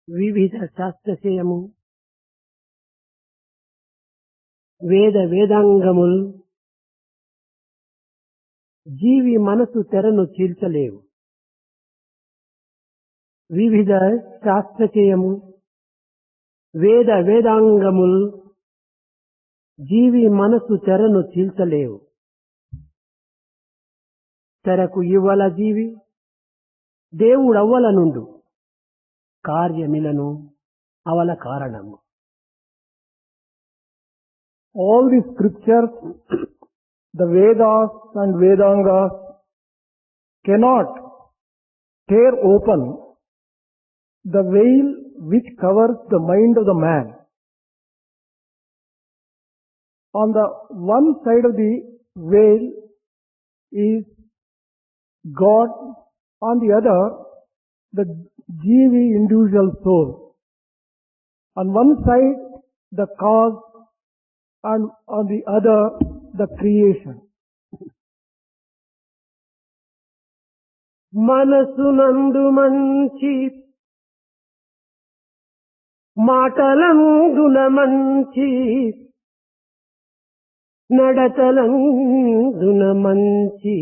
వివిధ శాస్త్రశయము వేదాంగములు జీవి మనసు తెరను చీల్చలేవు. వివిధ శాస్త్రశయము వేదాంగములు జీవి మనసు తెరను చీల్చలేవు. తెరకు ఇవ్వల జీవి దేవుడవ్వల నుండు కార్యమిలను అవల కారణము. All the scriptures, the Vedas and Vedangas cannot tear open the veil which covers the mind of the man. On the one side of the veil is God, on the other the Jivi individual soul. On one side the cause and on the other the creation. మనసునందు మంచి మాటలందున మంచి నడతలందున మంచి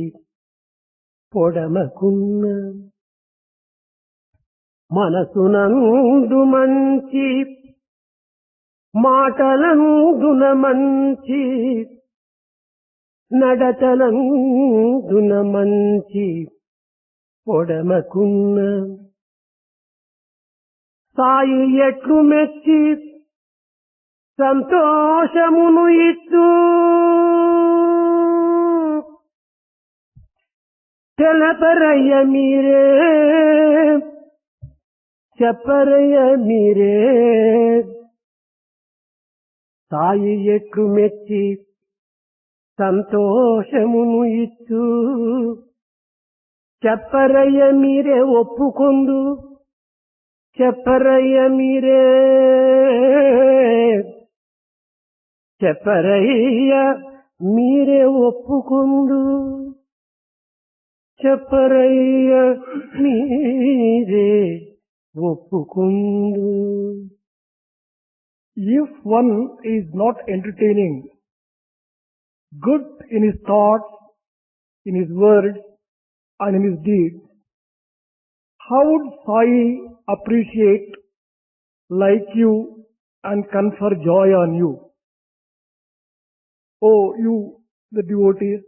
పొడమకున్న మనసునందు మంచి మాటలందున మంచి నడతలందున మంచి పొడమకున్న సాయి ఎట్లు మెచ్చి సంతోషమును ఇచ్చు తెలపరయ్య మీరే చెప్పరయ్య మీరే. సాయి ఎట్లు మెచ్చి సంతోషమును ఇచ్చు చెప్పరయ్య మీరే ఒప్పుకొందు చెప్పరయ్య మీరే చెప్పరయ్య మీరే ఒప్పుకొందు చెప్పరయ్య మీరే ఒప్పుకొందు. If one is not entertaining good in his thoughts, in his words and in his deeds, how would Sai appreciate, like you and confer joy on you? Oh, you, the devotees,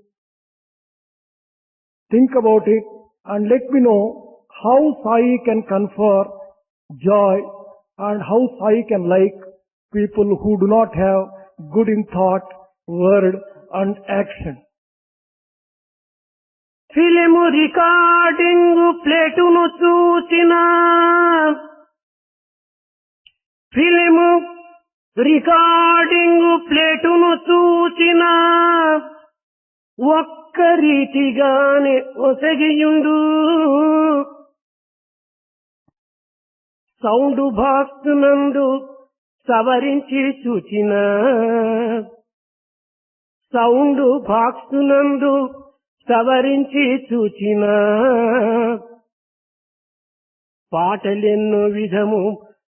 think about it and let me know how Sai can confer joy and how Sai can like people who do not have good in thought, word and action. Film recording ప్లేటును చూచిన film recording ప్లేటును చూచిన ఒక్క రీతిగానే ఒసగియుండు sound box నందు సవరించి చూచిన sound box నందు సవరించి చూచిన పాటలెన్నో విధము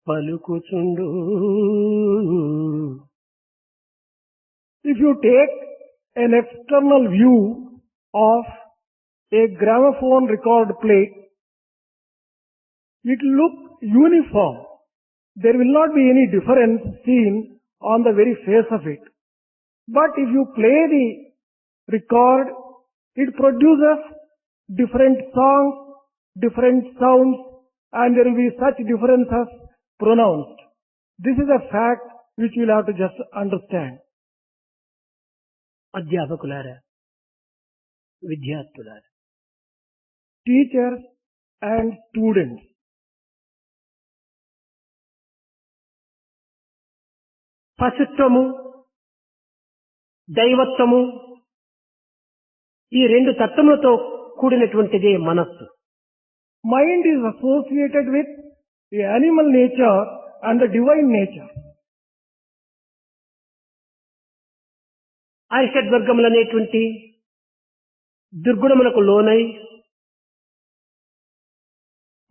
పలుకుచుండు. If you take an external view of a gramophone record plate, it looks uniform. There will not be any difference seen on the very face of it. But if you play the record, it produces different songs, different sounds, and there will be such differences pronounced. This is a fact which you will have to just understand. అధ్యాపకులారా, విద్యార్థులారా, Teachers and students, పశుత్వము దైవత్వము ఈ రెండు తత్వములతో కూడినటువంటిదే మనస్సు. mind is associated with the animal nature and the divine nature. అరిషడ్వర్గములనేటువంటి దుర్గుణములకు లోనై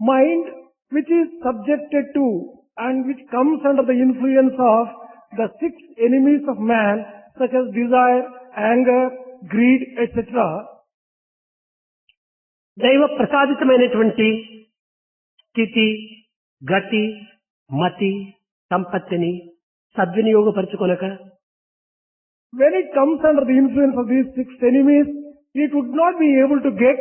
Mind which is subjected to and which comes under the influence of the 6 enemies of man, such as desire, anger, greed, etc. దైవ ప్రసాదితమైనటువంటి స్థితి, గతి, మతి, సంపత్తిని సద్వినియోగపరచుకొనక When it comes under the influence of these 6 enemies, it would not be able to get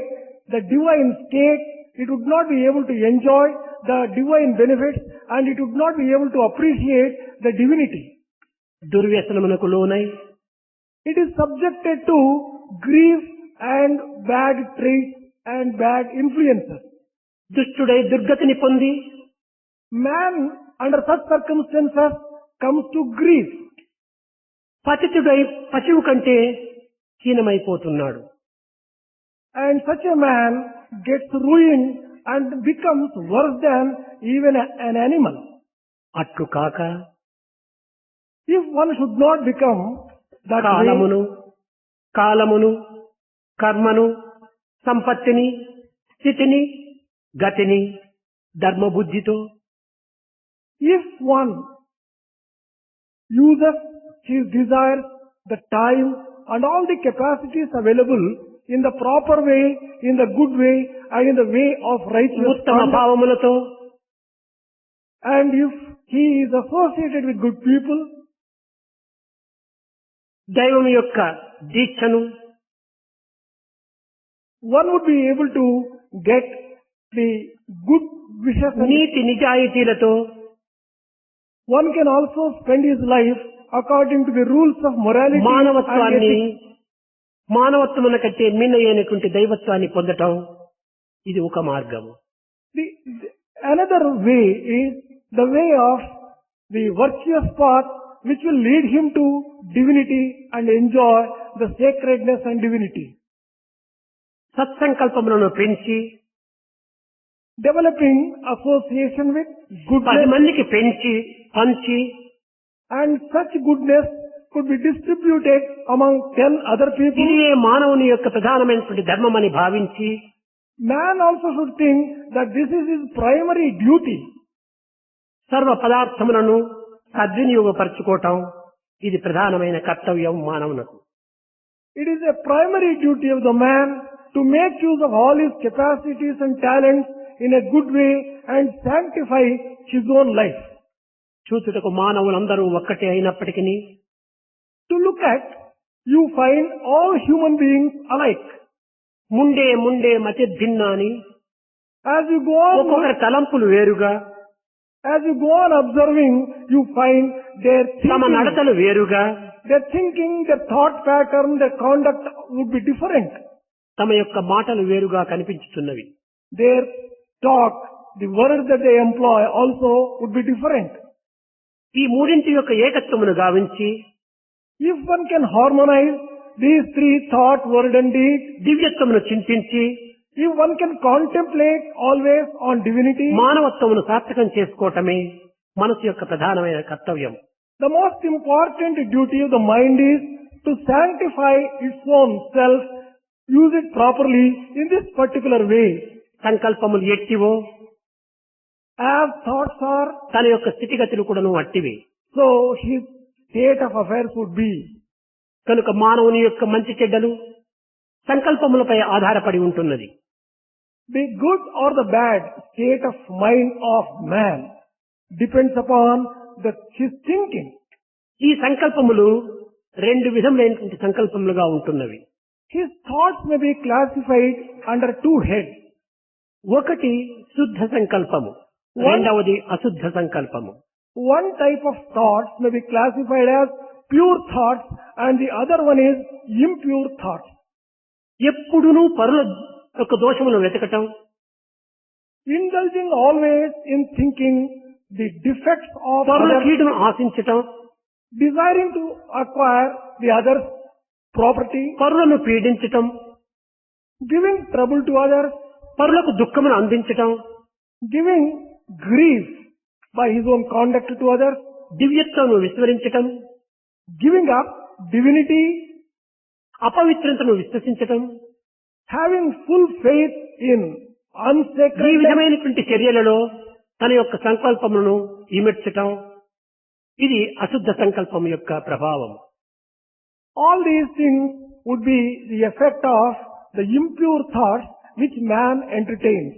the divine state, it would not be able to enjoy the divine benefits, and it would not be able to appreciate the divinity. దుర్వ్యసనమునకు లోనై It is subjected to grief and bad traits and bad influences. దుష్టుడై దుర్గతిని పొంది Man, under such circumstances, comes to grief. పతితుడై పశువు కంటే హీనమైపోతున్నాడు. And such a man gets ruined and becomes worse than even an animal. అట్లు కాక If one should not become that way, కాలమును, కర్మను, సంపత్తిని, స్థితిని, గతిని ధర్మబుద్ధితో if one uses his desires, the time and all the capacities available in the proper way, in the good way and in the way of righteous ఉత్తమ conduct, భావములతో and if he is associated with good people, దైవం యొక్క దీక్షను one would be able to get the good wishes and NITI నిజాయితీలతో one can also spend his life according to the rules of morality and మానవత్వాన్ని ethics. మానవత్వమున కంటే మిన్నయైనటువంటి దైవత్వాన్ని పొందటం ఇది ఒక మార్గము. Another way is the way of the virtuous path which will lead him to divinity and enjoy the sacredness and divinity. సత్సంకల్పములను పెంచి Developing association with 10 goodness, మందికి పెంచి పంచి and such goodness could be distributed among 10 other people. ఇదే మానవుని యొక్క ప్రధానమైనటువంటి ధర్మమని భావించి Man also should think that this is his primary duty. సర్వ పదార్థములను సద్వినియోగపరచుకోవటం ఇది ప్రధానమైన కర్తవ్యం మానవునకు. It is a primary duty of the man to make use of all his capacities and talents in a good way and sanctify his own life. చూచుటకు మానవులందరూ ఒక్కటే అయినప్పటికీ To look at, you find all human beings alike. Munde మతి భిన్నాని As you go on, ఒక్కొక్కరి తలంపులు వేరుగా, as you go on observing, you find their తమ thinking, నడతలు వేరుగా, their thought pattern, their conduct would be different. తమ యొక్క మాటలు వేరుగా కనిపించుతున్నవి. Their talk, the words that they employ also would be different. ఈ మూడింటి యొక్క ఏకత్వమును గావించి If one can harmonize these 3 thought, word and deed, దివ్యత్వమును చింతించి if one can contemplate always on divinity, మానవత్వమును సార్థకం చేసుకోవటమే మనసు యొక్క ప్రధానమైన కర్తవ్యం. the most important duty of the mind is to sanctify its own self, use it properly in this particular way. సంకల్పములు ఎట్టివో As thoughts are, తన యొక్క స్థితిగతులు కూడాను అట్టివి. so his state of affairs would be. కనుక మానవుని యొక్క మంచి చెడ్డలు సంకల్పములపై ఆధారపడి ఉంటున్నది. The good or the bad state of mind of man depends upon his thinking. ఈ సంకల్పములు 2 విధములైనటువంటి సంకల్పములుగా ఉంటున్నవి. His thoughts may be classified under 2 heads. ఒకటి శుద్ధ సంకల్పము, రెండవది అశుద్ధ సంకల్పము. One type of thoughts may be classified as pure thoughts and the other one is impure thoughts. ఎప్పుడునూ పరుల యొక్క దోషములను వెతకటం, Indulging always in thinking the defects of పరుల others, కీడును ఆశించటం, desiring to acquire the other's property, పరులను పీడించటం, giving trouble to others, పరులకు దుఃఖమును అందించటం, giving grief by his own conduct to others, దివ్యత్వమును విస్మరించటం, giving up divinity, అపవిత్రతను విశ్వసించటం, having full faith in ఈ unsacred. విధమైనటువంటి చర్యలలో తన యొక్క సంకల్పములను ఇమిడ్చటం, ఇది అశుద్ధ సంకల్పం యొక్క ప్రభావం. All these things would be the effect of the impure thoughts which man entertains.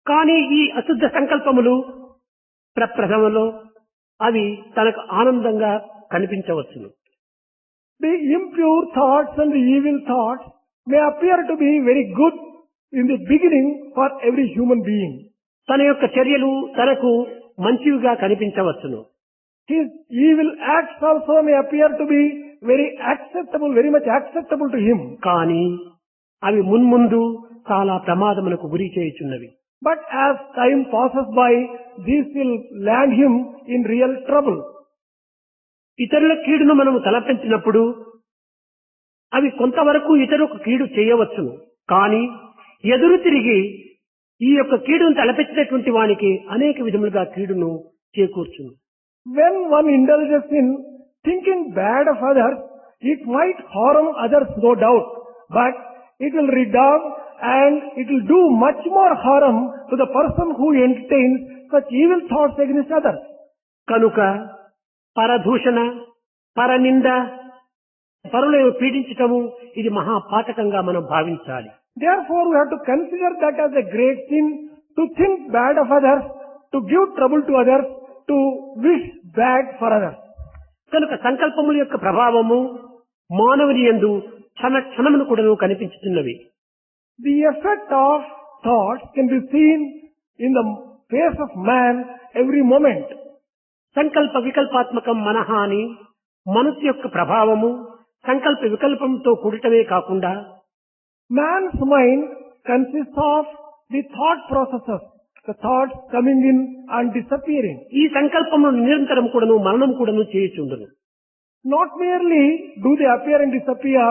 కానీ ఈ అశుద్ధ సంకల్పములు ప్రప్రథమలో అవి తనకు ఆనందంగా కనిపించవచ్చును. The impure thoughts and the evil thoughts may appear to be very good in the beginning for every human being. తన యొక్క చర్యలు తనకు మంచివిగా కనిపించవచ్చును. His evil acts also may appear to be very acceptable, very much acceptable to him. కానీ అవి మున్ముందు చాలా ప్రమాదములకు గురి చేయుచున్నవి. But as time passes by, these will land him in real trouble. ఇతరుల కీడును మనము తలపెట్టినప్పుడు అవి కొంతవరకు ఇతరులకు కీడు చేయవచ్చును. కానీ ఎదురు తిరిగి ఈ యొక్క కీడును తలపెట్టినటువంటి వానికి అనేక విధములుగా కీడును చేకూర్చును. When one indulges in thinking bad of others, it might harm others, no doubt, but it will redound and it will do much more harm to the person who entertains such evil thoughts against others. కనుక పరదూషణ, పరనింద, పరులను పీడించటము ఇది మహాపాతకంగా మనం భావించాలి. Therefore, we have to consider that as a great sin, to think bad of others, to give trouble to others, to wish bad for others. కనుక సంకల్పముల యొక్క ప్రభావము మానవుని యందు క్షణ క్షణమును కూడా కనిపించుతున్నవి. The effect of thoughts can be seen in the face of man every moment. సంకల్ప వికల్పాత్మకం మనః అని మనసు యొక్క ప్రభావము సంకల్ప వికల్పంతో కూడటమే కాకుండా Man's mind consists of the thought processes, the thoughts coming in and disappearing. ఈ సంకల్పమును నిరంతరం కూడాను మరణం కూడాను చేయుచుండును. Not merely do they appear and disappear,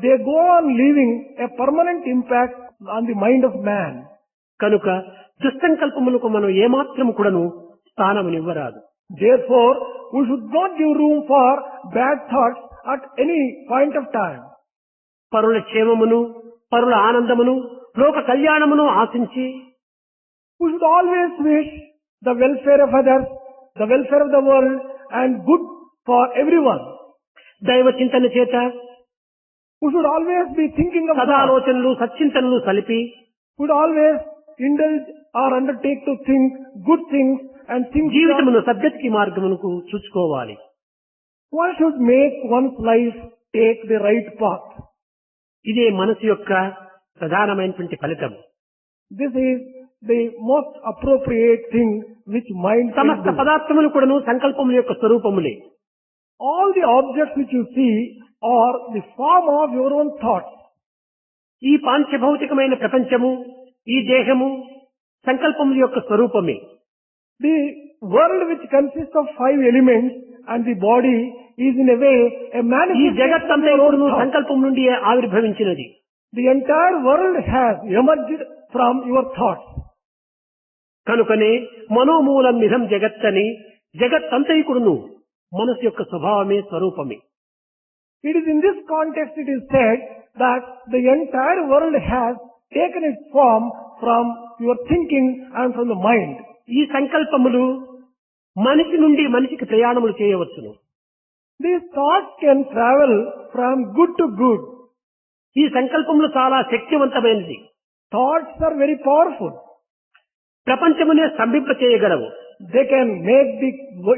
they go on leaving a permanent impact on the mind of man. కనుక దుస్సంకల్పములకు మనం ఏమాత్రం కూడాను స్థానమునివ్వరాదు. Therefore, we should not give room for bad thoughts at any point of time. పరుల క్షేమమును, పరుల ఆనందమును, లోక కళ్యాణమును ఆశించి We should always wish the welfare of others, the welfare of the world, and good for everyone. దైవ చింతన చేత We should always be thinking of God. సదాలోచనలు, సచ్చింతనలు సలిపి We should always indulge or undertake to think good things and think. జీవితమును సద్గతికి మార్గమునకు చూసుకోవాలి. One should make one's life take the right path. ఇదే మనసు యొక్క ప్రధానమైనటువంటి ఫలితం. This is the most appropriate thing which mind can సమస్త do. పదార్థములు కూడాను సంకల్పముల యొక్క స్వరూపములే. All the objects which you see are the form of your own thoughts. ఈ పాంచభౌతికమైన ప్రపంచము, ఈ దేహము సంకల్పముల యొక్క స్వరూపమే. The world which consists of 5 elements and the body is in a way a ఈ manifestation of జగత్తంతా your own కూడాను thoughts. సంకల్పం నుండి ఆవిర్భవించినది. The entire world has emerged from your thoughts. కనుకనే మనోమూలం నిధం జగత్తని జగత్తంతైకుడును మనసు యొక్క స్వభావమే స్వరూపమే. It is in this context it is said that the entire world has taken its form from your thinking and from the mind. ఈ సంకల్పములు మనిషి నుండి మనిషికి ప్రయాణములు చేయవచ్చును. These thoughts can travel from good to good. ఈ సంకల్పములు చాలా శక్తివంతమైనది. Thoughts are very powerful. ప్రపంచమునే స్తంభింప చేయగలవు. They can make the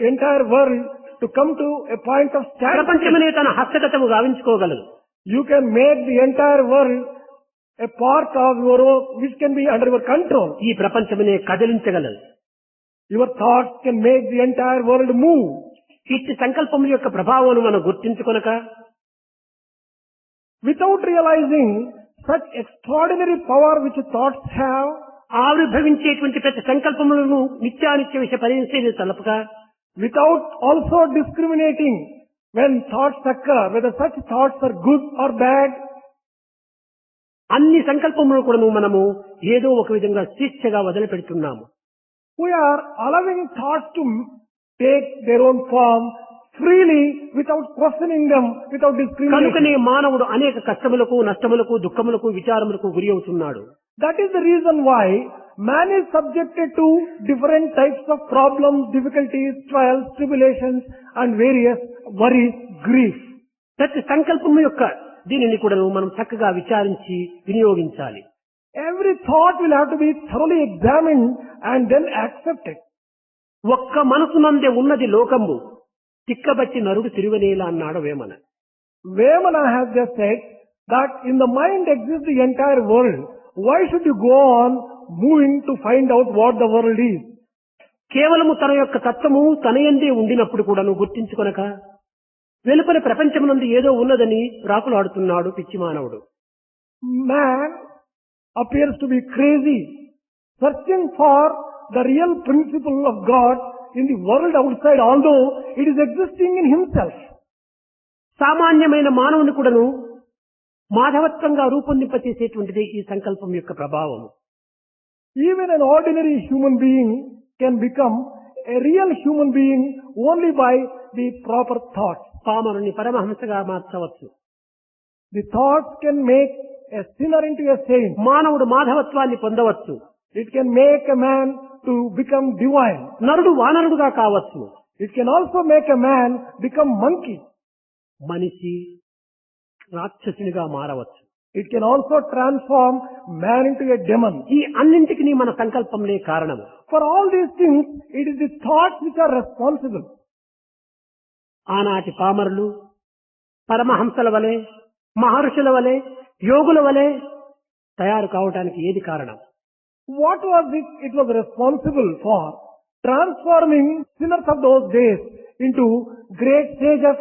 entire world to come to a point of standstill. ప్రపంచమునే తన హస్తగతము గావించుకోగలదు. You can make the entire world a part of your own, which can be under your control. ఈ ప్రపంచమునే కదిలించగలదు. Your thoughts can make the entire world move. ఇట్టి సంకల్పముల యొక్క ప్రభావాన్ని మనం గుర్తించుకొనక Without realizing such extraordinary power which thoughts have, ఆవిర్భవించేటువంటి ప్రతి సంకల్పములను నిత్యానిత్య విషయ పరిశీలన తలపక without also discriminating when thoughts occur, whether such thoughts are good or bad, అన్ని సంకల్పములను కూడా మనము ఏదో ఒక విధంగా స్వేచ్ఛగా వదిలిపెడుతున్నాము. we are allowing thoughts to take their own form freely without questioning them, without discriminating. కనుకనే మానవుడు అనేక కష్టములకు, నష్టములకు, దుఃఖములకు, విచారములకు గురి అవుతున్నాడు. That is the reason why man is subjected to different types of problems, difficulties, trials, tribulations and various worries, grief. ప్రతి సంకల్పము యొక్క దీనిని కూడా మనం చక్కగా విచారించి వినియోగించాలి. Every thought will have to be thoroughly examined and then accepted. ఒక్క మనసునందే ఉన్నది లోకంబు తిక్కబట్టి నరుడు తిరువనేలా అన్నాడు Vemana. Vemana has just said that in the mind exists the entire world. Why should you go on moving to find out what the world is? కేవలము తన యొక్క తత్వము తనయందే ఉండినప్పుడు కూడాను గుర్తించుకొనక వెలుపల ప్రపంచమునందు ఏదో ఉన్నదని రాకులాడుతున్నాడు పిచ్చి మానవుడు. Man appears to be crazy, searching for the real principle of God in the world outside, although it is existing in himself. సామాన్యమైన మానవుని కూడాను మాధవత్వంగా రూపొందింపచేసేటువంటిది ఈ సంకల్పం యొక్క ప్రభావం. Even an ordinary human being can become a real human being only by the proper thoughts. పామరుని పరమహంసగా మార్చవచ్చు. The thoughts can make a sinner into a saint. మానవుడు మాధవత్వాన్ని పొందవచ్చు. It can make a man to become divine. నరుడు వానరుడుగా కావచ్చు. It can also make a man become monkey. మనిషి రాక్షసునిగా మారవచ్చు. It can also transform man into a demon. ఈ అన్నింటికి మన సంకల్పంలే కారణము. For all these things, it is the thoughts which are responsible. ఆనాటి పామరులు పరమహంసల వలె, మహర్షుల వలె, యోగుల వలె తయారు కావడానికి ఏది కారణం? What was it? It was responsible for transforming sinners of those days into great sages,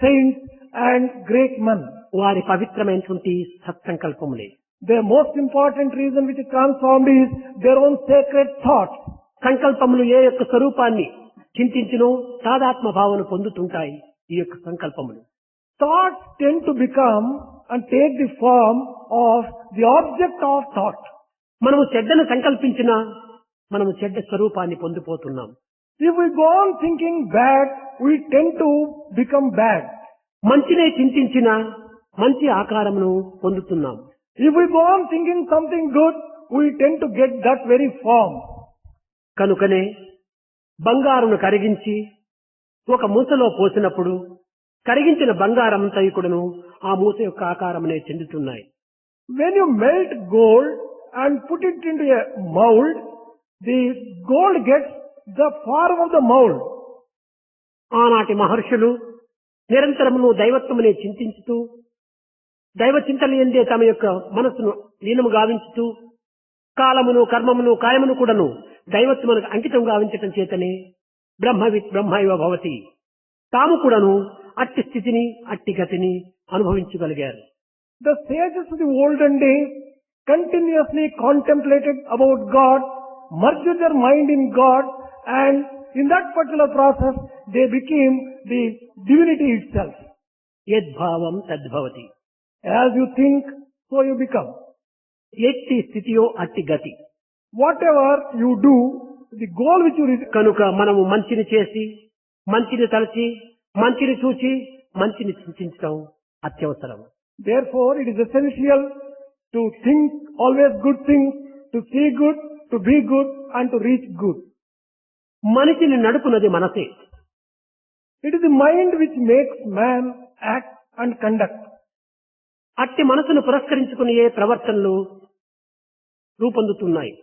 saints and great men. వారి పవిత్రమైనటువంటి సత్సంకల్పములే. The most important reason which it transformed is their own sacred thoughts. సంకల్పములు ఏ యొక్క స్వరూపాన్ని చింతించినో తాదాత్మ భావన పొందుతుంటాయి ఈ యొక్క సంకల్పములు. Thoughts tend to become and take the form of the object of thought. మనము చెడ్డను సంకల్పించినా మనము చెడ్డ స్వరూపాన్ని పొందిపోతున్నాం. If we go on thinking bad, we tend to become bad. మంచినే చింతించినా మంచి ఆకారమును పొందుతున్నాం. If we go on thinking something good, we tend to get that very form. కనుకనే బంగారును కరిగించి ఒక మూసలో పోసినప్పుడు కరిగించిన బంగారం తైకుడును ఆ మూస యొక్క ఆకారమునే చెందుతున్నాయి. When you melt gold and put it into a mold, the gold gets the form of the mold. ఆనాటి మహర్షులు నిరంతరమును దైవత్వమునే చింతించుతూ దైవ చింతన ఎందే తమ యొక్క మనస్సును లీనము గావించుతూ కాలమును, కర్మమును, కాయమును కూడాను దైవత్వమునకు అంకితం గావించటం చేతనే బ్రహ్మవిత్ బ్రహ్మైవ భవతి తాము కూడాను అట్టి స్థితిని, అట్టి గతిని అనుభవించగలిగారు. The sages of the olden days continuously contemplated about God, merged their mind in God, and in that particular process they became the divinity itself. యద్భావం తద్భవతి. As you think, so you become. ఎట్టి స్థితియో అట్టి గతి. Whatever you do, the goal which you reach. కనుక మనము మంచిని చేసి, మంచిని తలచి, మంచిని చూచి, మంచిని చింతించడం అత్యవసరం. Therefore, it is essential to think always good things, to see good, to be good, and to reach good. మనిషిని నడుపునది మనసే. It is the mind which makes man act and conduct. అట్టి మనసును పురస్కరించుకుని ఏ ప్రవర్తనలు రూపొందుతున్నాయి.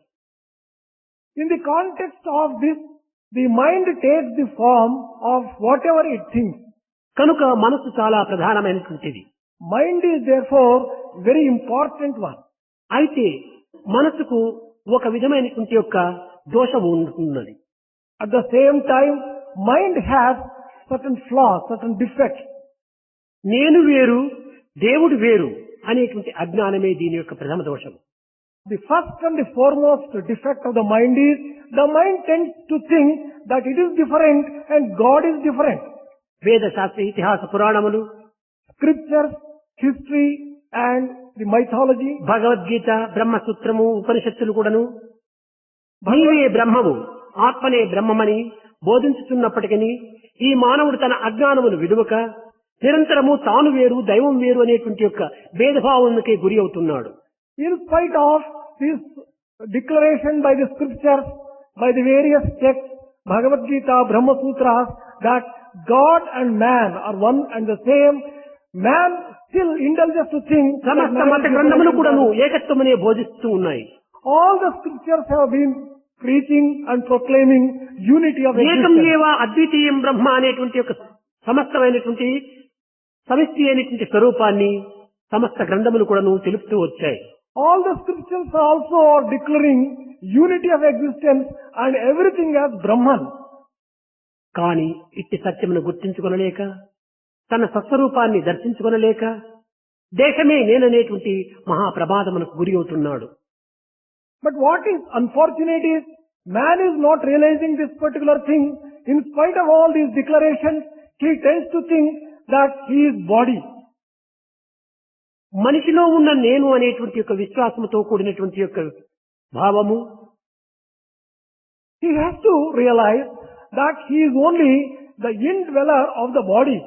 In the context of this, the mind takes the form of whatever it thinks. కనుక మనసు చాలా ప్రధానమైనటువంటిది. Mind is therefore very important one. అయితే మనసుకు ఒక విధమైనటువంటి యొక్క దోషం ఉన్నది. At the same time, mind has certain flaws, certain defects. నేను వేరు, దేవుడు వేరు అనేటువంటి అజ్ఞానమే దీని యొక్క ప్రథమ దోషం. The first and the foremost defect of the mind is the mind tends to think that it is different and God is different. వేద శాస్త్ర ఇతిహాస పురాణములు, Scriptures, history and the mythology, Bhagavad Gita, బ్రహ్మసూత్రము, ఉపనిషత్తులు కూడాను నీవే బ్రహ్మము, ఆత్మనే బ్రహ్మమని బోధించుతున్నప్పటికీ ఈ మానవుడు తన అజ్ఞానమును విడువక నిరంతరము తాను వేరు దైవం వేరు అనేటువంటి యొక్క భేదభావానికి గురి అవుతున్నాడు. In spite of this declaration by the scriptures, by the various texts, Bhagavad Gita, Brahma Sutras, that God and man are one and the same, man still indulges to think that సమస్త man మత is గ్రంథములు different కూడాను from God. ఏకత్వమనే బోధిస్తూ ఉన్నాయి. All the scriptures have been preaching and proclaiming unity of ఏకం existence. ఏవ అద్వితీయం బ్రహ్మ అనేటువంటి యొక్క సమస్తమైనటువంటి సమిష్టి అయినటువంటి స్వరూపాన్ని సమస్త గ్రంథములు కూడాను తెలుపుతూ వచ్చాయి. All the scriptures also are declaring unity of existence and everything as Brahman. కానీ ఇట్టి సత్యమును గుర్తించుకొనలేక తన సత్స్వరూపాన్ని దర్శించుకొనలేక దేశమే నేననేటువంటి మహాప్రమాదమునకు గురి అవుతున్నాడు. But what is unfortunate is, man is not realizing this particular thing. In spite of all these declarations, he tends to think that he is body. మనిషిలో ఉన్న నేను అనేటువంటి యొక్క విశ్వాసముతో కూడినటువంటి యొక్క భావము He has to realize that he is only the indweller of the body.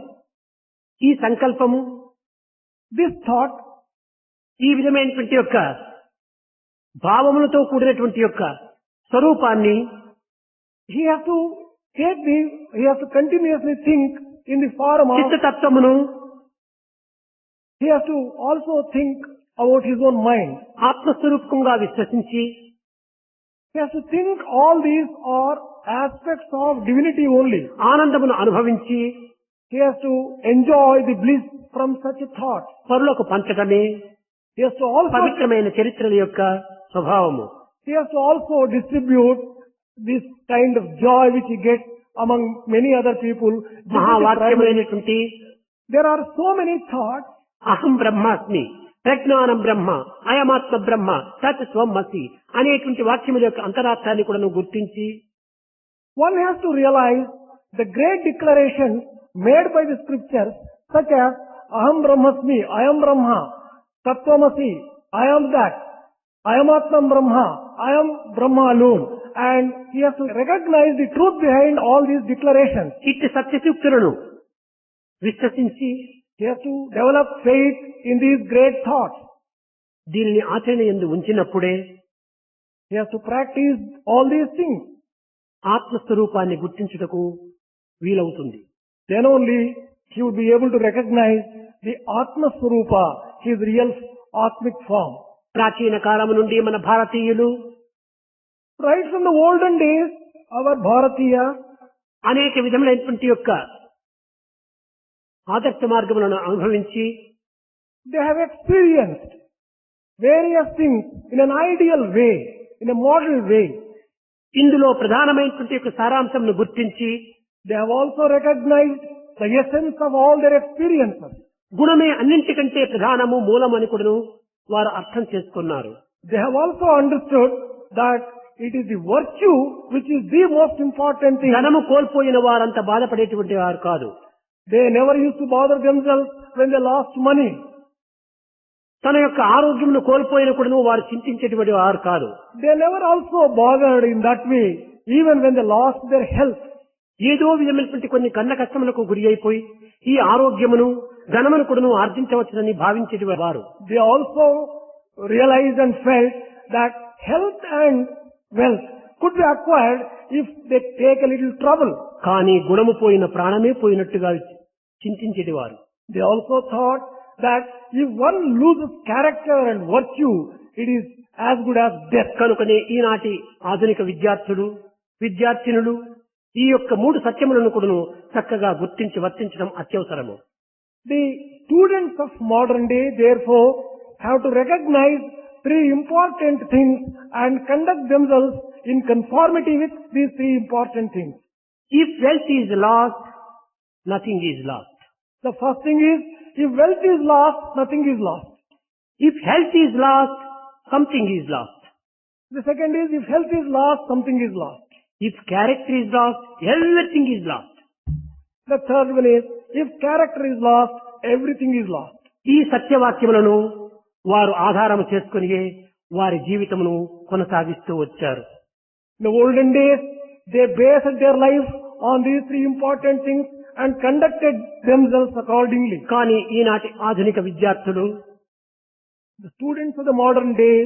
ఈ సంకల్పము This thought, ఈ విధమైనటువంటి యొక్క భావములతో కూడినటువంటి యొక్క స్వరూపాన్ని he has to he has to continuously think in the form of, చిత్తతత్వమును he has to also think about his own mind. ఆత్మస్వరూపంగా విశ్వసించి He has to think all these are aspects of divinity only. ఆనందమును అనుభవించి He has to enjoy the bliss from such a thought. పరులకు పంచడమే He has to also, పవిత్రమైన చరిత్రల యొక్క స్వభావము. he has to also distribute this kind of joy which he gets among many other people. This is the primary- మహావాక్యమైనటువంటి There are so many thoughts. అహం బ్రహ్మాస్మి, ప్రజ్ఞానం బ్రహ్మ, అయమాత్మ బ్రహ్మ, తత్ స్వం అసి అనేటువంటి వాక్యముల యొక్క అంతరార్థాన్ని కూడా నువ్వు గుర్తించి One has to realize the great declarations made by the scriptures, such as Aham Brahmasmi, I am Brahma, Tattvamasi, I am that, I am Atman Brahma, I am Brahma alone. And he has to recognize the truth behind all these declarations. ఇట్టి సత్యసూక్తులను విశ్వసించి He has to develop faith in these great thoughts. దీనిని ఆచరణ యందు ఉంచినప్పుడే He has to practice all these things. ఆత్మస్వరూపాన్ని గుర్తించుటకు వీలవుతుంది. Then only he would be able to recognize the Atma Swarupa, his real Atmic form. ప్రాచీన కాలము నుండి మన భారతీయులు Right from the olden days, our Bharatiya, అనేక విధములైనటువంటి యొక్క ఆదర్శ మార్గములను అనుభవించి they have experienced various things in an ideal way, in a model way. ఇందులో ప్రధానమైనటువంటి యొక్క సారాంశంను గుర్తించి They have also recognized the essence of all their experiences. గుణమే అన్నింటికంటే ప్రధానము మూలం అని కూడాను వారు అర్థం చేసుకున్నారు. They have also understood that it is the virtue which is the most important thing. ధనము కోల్పోయిన వారంత బాధపడేటువంటి వారు కాదు. They never used to bother themselves when they lost money. తన యొక్క ఆరోగ్యమును కోల్పోయిన కూడాను వారు చింతించేటువంటి వారు కాదు. They never also bothered in that way, even when they lost their health. ఏదో విధమైనటువంటి కొన్ని కన్న కష్టములకు గురి అయిపోయి ఈ ఆరోగ్యమును ధనమును కూడాను ఆర్జించవచ్చునని భావించేటి వారు. They also realized and felt that health and wealth could be acquired if they take a little trouble. కానీ గుణము పోయిన ప్రాణమే పోయినట్టుగా చింతించేటి వారు. They also thought that if one loses character and virtue, it is as good as death. కనుకనే ఈనాటి ఆధునిక విద్యార్థినులు ఈ యొక్క మూడు సత్యములను కూడాను చక్కగా గుర్తించి వర్తించడం అత్యవసరము. The students of modern day, therefore, have to recognize three important things and conduct themselves in conformity with these three important things. If wealth is lost, nothing is lost. The first thing is, if wealth is lost, nothing is lost. If health is lost, something is lost. The second is, if health is lost, something is lost. If character is lost, everything is lost. The third one is, if character is lost, everything is lost. ఈ సత్యవాక్యములను వారు ఆధారము చేసుకుని వారి జీవితమును కొనసాగిస్తూ వచ్చారు. In the olden days, they based their life on these three important things and conducted themselves accordingly. కానీ ఈనాటి ఆధునిక విద్యార్థులు The students of the modern day,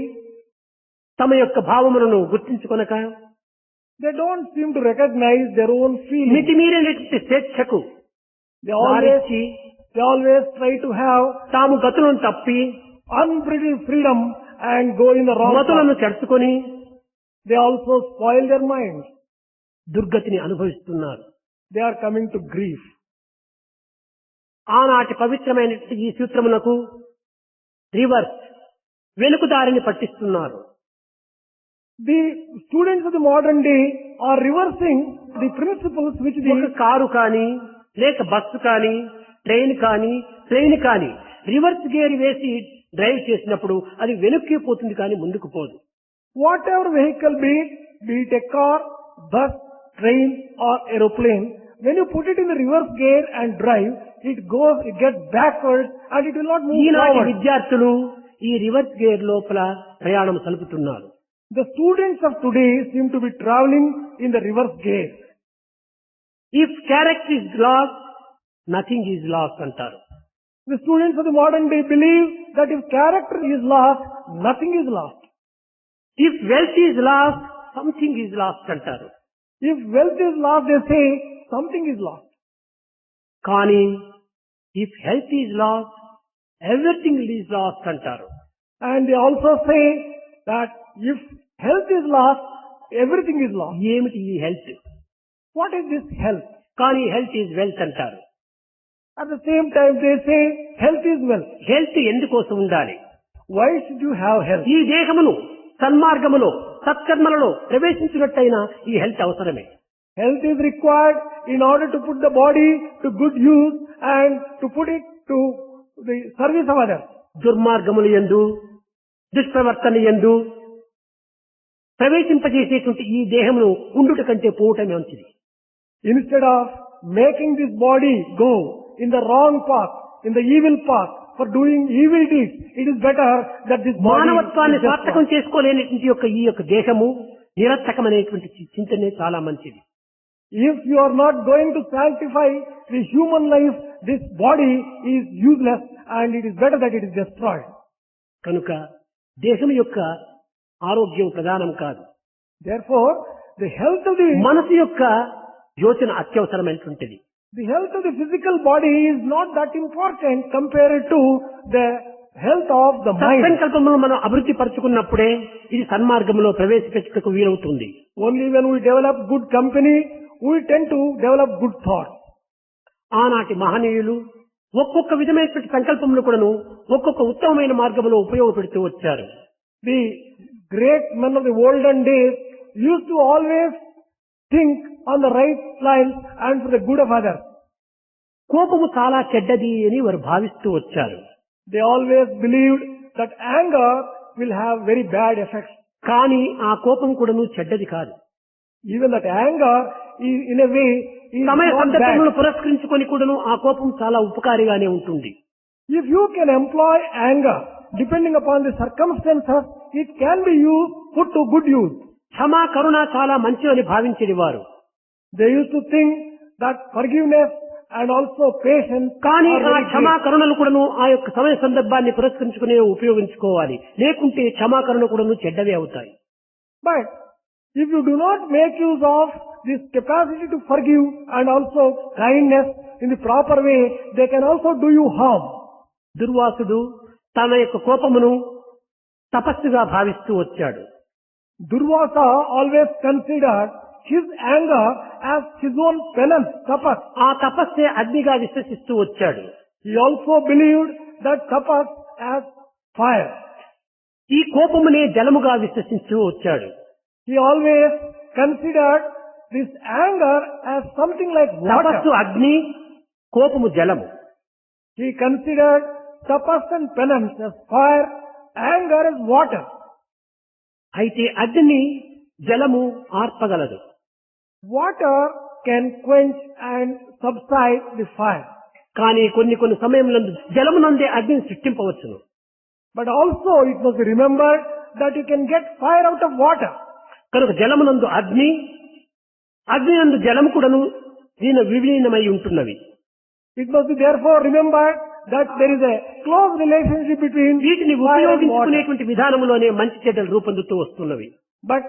తమ యొక్క భావములను గుర్తించుకొనక they don't seem to recognize their own feelings. మితిమీరినటువంటి స్వేచ్ఛకు They always try to have తాము గతులను తప్పి unbridled freedom and go in the wrong మతులను path. చెడుచుకొని They also spoil their minds. దుర్గతిని అనుభవిస్తున్నారు. They are coming to grief. ఆనాటి పవిత్రమైన ఈ సూత్రమునకు reverse వెనుకదారిని పట్టిస్తున్నారు. The students of the modern day are reversing the principles which ఒక the car కానీ లేక bus కానీ train కానీ plane కానీ రివర్స్ గేర్ వేసి డ్రైవ్ చేసినప్పుడు అది వెనక్కి పోతుంది కానీ ముందుకు పోదు. whatever vehicle be it a car, bus, train or aeroplane, when you put it in the reverse gear and drive, it gets backwards and it will not move ఈనాటి forward. విద్యార్థులు ఈ రివర్స్ గేర్ లోపల ప్రయాణం సలుపుతున్నారు. The students of today seem to be traveling in the reverse gear. If character is lost nothing is lost అంటారు. The students of the modern day believe that if character is lost, nothing is lost. If wealth is lost something is lost అంటారు. If wealth is lost, they say something is lost. కానీ if health is lost everything is lost అంటారు. And they also say that if health is lost, everything is lost. ఏమిటి ఈ health? What is this health? కానీ health is wealth అంటారు. At the same time, they say health is wealth. Health ఎందుకోసం ఉండాలి? Why should you have health? ఈ దేహమును సన్మార్గములో సత్కర్మలలో ప్రవేశించినట్టయినా ఈ health అవసరమే. Health is required in order to put the body to good use and to put it to the service of others. దుర్మార్గములు యందు దుష్ప్రవర్తన యందు ప్రవేశింపజేసేటువంటి ఈ దేహమును ఉండుట కంటే పోవటమే మంచిది. Instead of making this body go in the wrong path, in the evil path, for doing evil deeds, it is better that this body మానవత్వాన్ని is just సార్థకం lost. చేసుకోలేనటువంటి ఈ యొక్క దేహము నిరర్థకమైనటువంటి చింతనే చాలా మంచిది. If you are not going to sanctify the human life, this body is useless and it is better that it is destroyed. కనుక దేహం యొక్క ఆరోగ్యం ప్రధానం కాదు. Therefore, the health of the మనసు యొక్క యోచన అత్యవసరమైనటువంటిది. The health of the physical body is not that important compared to the health of the mind. సత్సంకల్పమును మనం అభివృద్ధి పరుచుకున్నప్పుడే ఇది సన్మార్గంలో ప్రవేశపెట్టుటకు వీలవుతుంది. Only when we develop good company, we tend to develop good thoughts. ఆనాటి మహనీయులు ఒక్కొక్క విధమైనటువంటి సంకల్పములు కూడాను ఒక్కొక్క ఉత్తమమైన మార్గంలో ఉపయోగపెడుతూ వచ్చారు. The great men of the olden days used to always think on the right lines and for the good of others. కోపము చాలా చెడ్డది అని వారు భావిస్తూ వచ్చారు. They always believed that anger will have very bad effects. కానీ ఆ కోపం కూడాను చెడ్డది కాదు. Even that anger is, in a way, is సమయ not సందర్భములను bad. పురస్కరించుకొని కూడాను ఆ కోపం చాలా ఉపకారిగానే ఉంటుంది. If you can employ anger, depending upon the circumstances, it can be used, put to good use. క్షమా కరుణ చాలా మంచి అని భావించేది వారు. They used to think that forgiveness and also patience కానీ are ఆ very క్షమా great. కరుణలు కూడాను ఆ యొక్క సమయ సందర్భాన్ని పురస్కరించుకునే ఉపయోగించుకోవాలి. లేకుంటే క్షమా కరుణ కూడాను చెడ్డవే అవుతాయి. But if you do not make use of this capacity to forgive and also kindness in the proper way, they can also do you harm. దుర్వాసుడు తన యొక్క కోపమును తపస్సుగా భావిస్తూ వచ్చాడు. Durvasa always considered his anger as his own penance, tapas. ఆ తపస్సే అగ్నిగా విశ్వసిస్తూ వచ్చాడు. He also believed that tapas as fire. ఈ కోపమునే జలముగా విశ్వసిస్తూ వచ్చాడు. He always considered this anger as something like తపస్సు water. అగ్ని, కోపము జలము. He considered tapas and penance as fire, anger as water. అయితే అగ్ని జలము ఆర్పగలదు. Water can quench and subside the fire. కానీ కొన్ని సమయంలో జలమునందే అగ్నిని సృష్టింపవచ్చును. But also it must be remembered that you can get fire out of water. కనుక జలమునందు అగ్ని, అగ్ని నందు జలము కూడాను దీని విలీనమై ఉంటున్నవి. It must be therefore remembered that there is a close relationship between వీటిని fire and water. ఉపయోగించుకునేటువంటి విధానంలోనే మంచి చెడ్డలు రూపొందుతూ వస్తున్నవి. But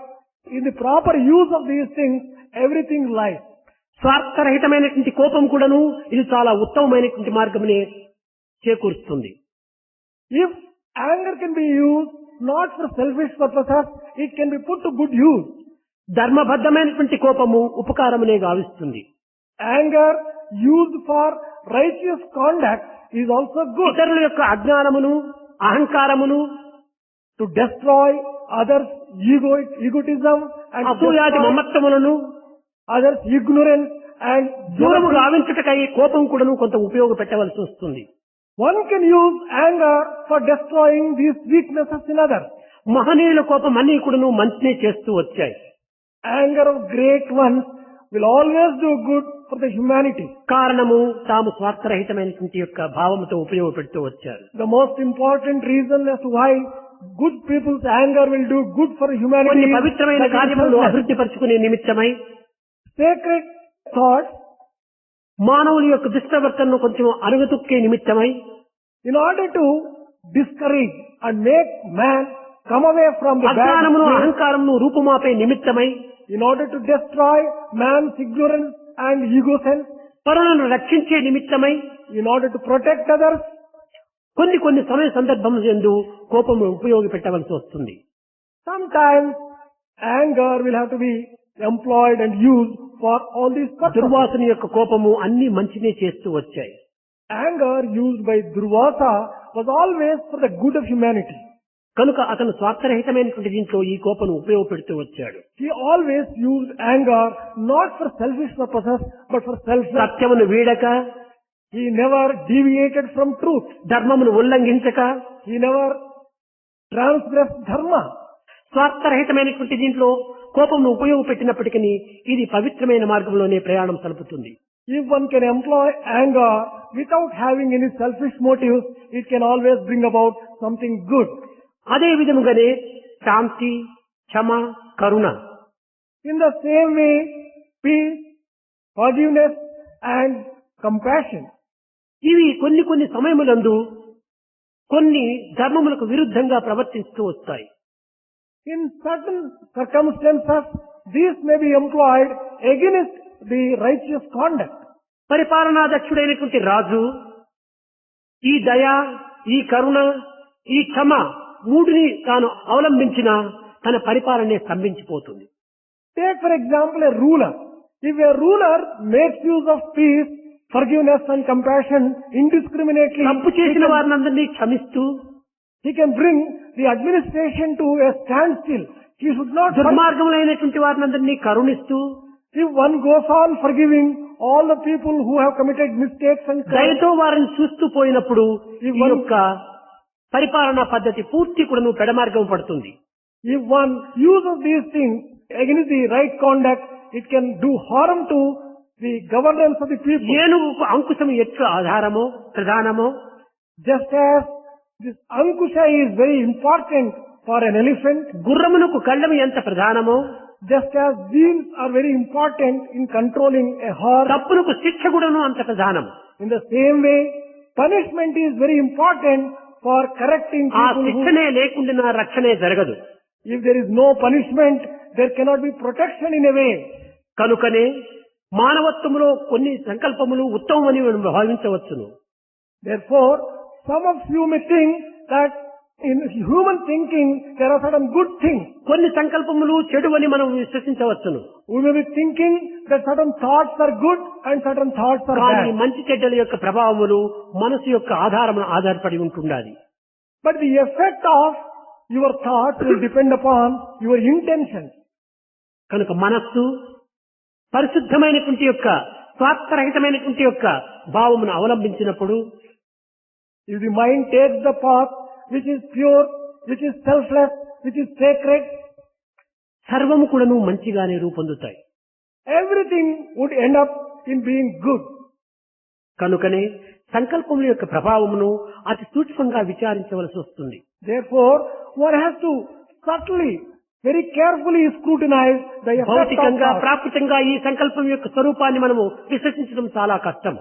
in the proper use of these things, everything lies. స్వార్థరహితమైనటువంటి కోపం కూడాను ఇది చాలా ఉత్తమమైనటువంటి మార్గమునే చేకూరుస్తుంది. If anger can be used not for selfish purposes, it can be put to good use. ధర్మబద్ధమైనటువంటి కోపము ఉపకారమునే గావిస్తుంది. Anger used for righteous conduct is also good. ఇతరుల యొక్క అజ్ఞానమును అహంకారమును To destroy others' egotism and అసూయాది destroy మమత్వములను others' ignorance and దూరము jealousy. గావించుటకై కోపం కూడాను కొంత ఉపయోగపెట్టవలసి వస్తుంది. One can use anger for destroying these weaknesses in others. మహనీయుల కోపం అన్ని కూడాను మంచినే చేస్తూ వచ్చాయి. Anger of great ones will always do good for the humanity. కారణము తాము స్వార్థరహితమైనటువంటి యొక్క భావముతో ఉపయోగపెడుతూ వచ్చారు. The most important reason as to why good people's anger will do good for humanity కొన్ని is పవిత్రమైన that it is కార్యములను selfless. అభివృద్ధి పరుచుకునే నిమిత్తమై Sacred thoughts, మానవుల యొక్క దుష్టవర్తనను కొంచెం అణగతొక్కే నిమిత్తమై in order to discourage and make man come away from the bad అజ్ఞానమును ways, అహంకారమును రూపుమాపే నిమిత్తమై in order to destroy man's ignorance and ego sense, పరులను రక్షించే నిమిత్తమై in order to protect others, కొన్ని సమయ సందర్భముల యందు కోపము ఉపయోగపెట్టవలసి వస్తుంది. sometimes anger will have to be employed and used for all these purposes. దుర్వాసుని యొక్క కోపము అన్ని మంచినే చేస్తూ వచ్చాయి. Anger used by Durvasa was always for the good of humanity. కనుక అతను స్వార్థరహితమైనటువంటి దీంట్లో ఈ కోపను ఉపయోగపెడుతూ వచ్చాడు. He always used anger not for selfish purposes but for selfless. సత్యమును వీడక, He never deviated from truth. ధర్మమును ఉల్లంఘించక, He never transgressed dharma. స్వార్థరహితమైనటువంటి దీంట్లో కోపమును ఉపయోగపెట్టినప్పటికీ ఇది పవిత్రమైన మార్గంలోనే ప్రయాణం సలుపుతుంది. If one can employ anger without having any selfish motives, it can always bring about something good. అదే విధముగానే శాంతి, క్షమ, కరుణ In the same way, peace, forgiveness and compassion. ఇవి కొన్ని సమయములందు కొన్ని ధర్మములకు విరుద్ధంగా ప్రవర్తిస్తూ వస్తాయి. In certain circumstances, these may be employed against the righteous conduct. పరిపాలనాదక్షుడైనటువంటి రాజు ఈ దయ, ఈ కరుణ, ఈ క్షమ మూడిని తాను అవలంబించిన తన పరిపాలనే స్తంభించిపోతుంది. Take for example a ruler. If a ruler makes use of peace, forgiveness and compassion indiscriminately, తప్పు చేసిన వారినందరినీ క్షమిస్తూ he can bring the administration to a standstill. He should not దుర్మార్గములైనటువంటి వారినందరినీ కరుణిస్తూ if one goes on forgiving all the people who have committed mistakes and crimes, దయతో వారిని చూస్తూ పోయినప్పుడు ఈ యొక్క పరిపాలనా పద్ధతి పూర్తి కూడా పెడమార్గం పడుతుంది. if one uses these things against the right conduct, it can do harm to the governance of the people. ఏనుగుకు Ankusam ఎట్లు ఆధారమో ప్రధానమో, Just as this ankusha is very important for an elephant, గుర్రమునకు కళ్ళము ఎంత ప్రధానమో, just as wheels are very important in controlling a horse, తప్పులకు శిక్ష కూడాను అంత ప్రధానం. in the same way, punishment is very important for correcting ఆ people who, శిక్షనే లేకుండా రక్షణే జరగదు. if there is no punishment, there cannot be protection in a way. కనుకనే మానవత్వములో కొన్ని సంకల్పములు ఉత్తమమని మనం భావించవచ్చును. Therefore, some of you may think that in human thinking there are certain good things. కొన్ని సంకల్పములు చెడు అని మనం విశ్వసించవచ్చును. We may be thinking that certain thoughts are good and certain thoughts are కానీ bad. మంచి చెడ్డల యొక్క ప్రభావములు మనసు యొక్క ఆధారమును ఆధారపడి ఉంటుండాలి. But the effect of your thoughts will depend upon your intentions. కనుక మనస్సు పరిశుద్ధమైనటువంటి యొక్క స్వార్థరహితమైనటువంటి యొక్క భావమును అవలంబించినప్పుడు If the mind takes the path which is pure, which is selfless, which is sacred, సర్వము కూడాను మంచిగానే రూపొందుతాయి. everything would end up in being good. కనుకనే సంకల్పముల యొక్క ప్రభావమును అతి సూక్ష్మంగా విచారించవలసి వస్తుంది. Therefore, one has to subtly very carefully scrutinize the effect of భౌతికంగా thought. ప్రాకృతంగా ఈ సంకల్పం యొక్క స్వరూపాన్ని మనము విశ్లేషించడం చాలా కష్టం.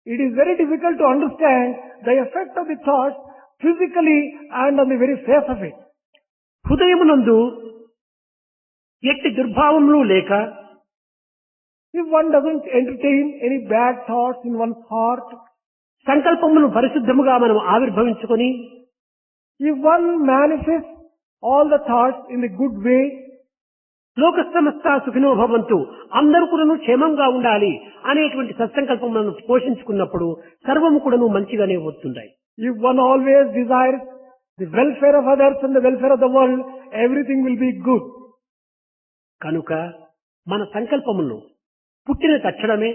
It is very difficult to understand the effect of the thoughts physically and on the very face of it. హృదయమునందు ఎట్టి దుర్భావములు లేక If one doesn't entertain any bad thoughts in one's heart, సంకల్పమును పరిశుద్ధముగా మనం ఆవిర్భవించుకొని if one manifests all the thoughts in the good way, లోక సమస్త సుఖినో భవంతు, అందరూ కూడాను క్షేమంగా ఉండాలి అనేటువంటి సత్సంకల్పములను పోషించుకున్నప్పుడు సర్వము కూడాను మంచిగానే వస్తుంటాయి. if one always desires the welfare of others and the welfare of the world, everything will be good. కనుక మన సంకల్పములను పుట్టిన తక్షణమే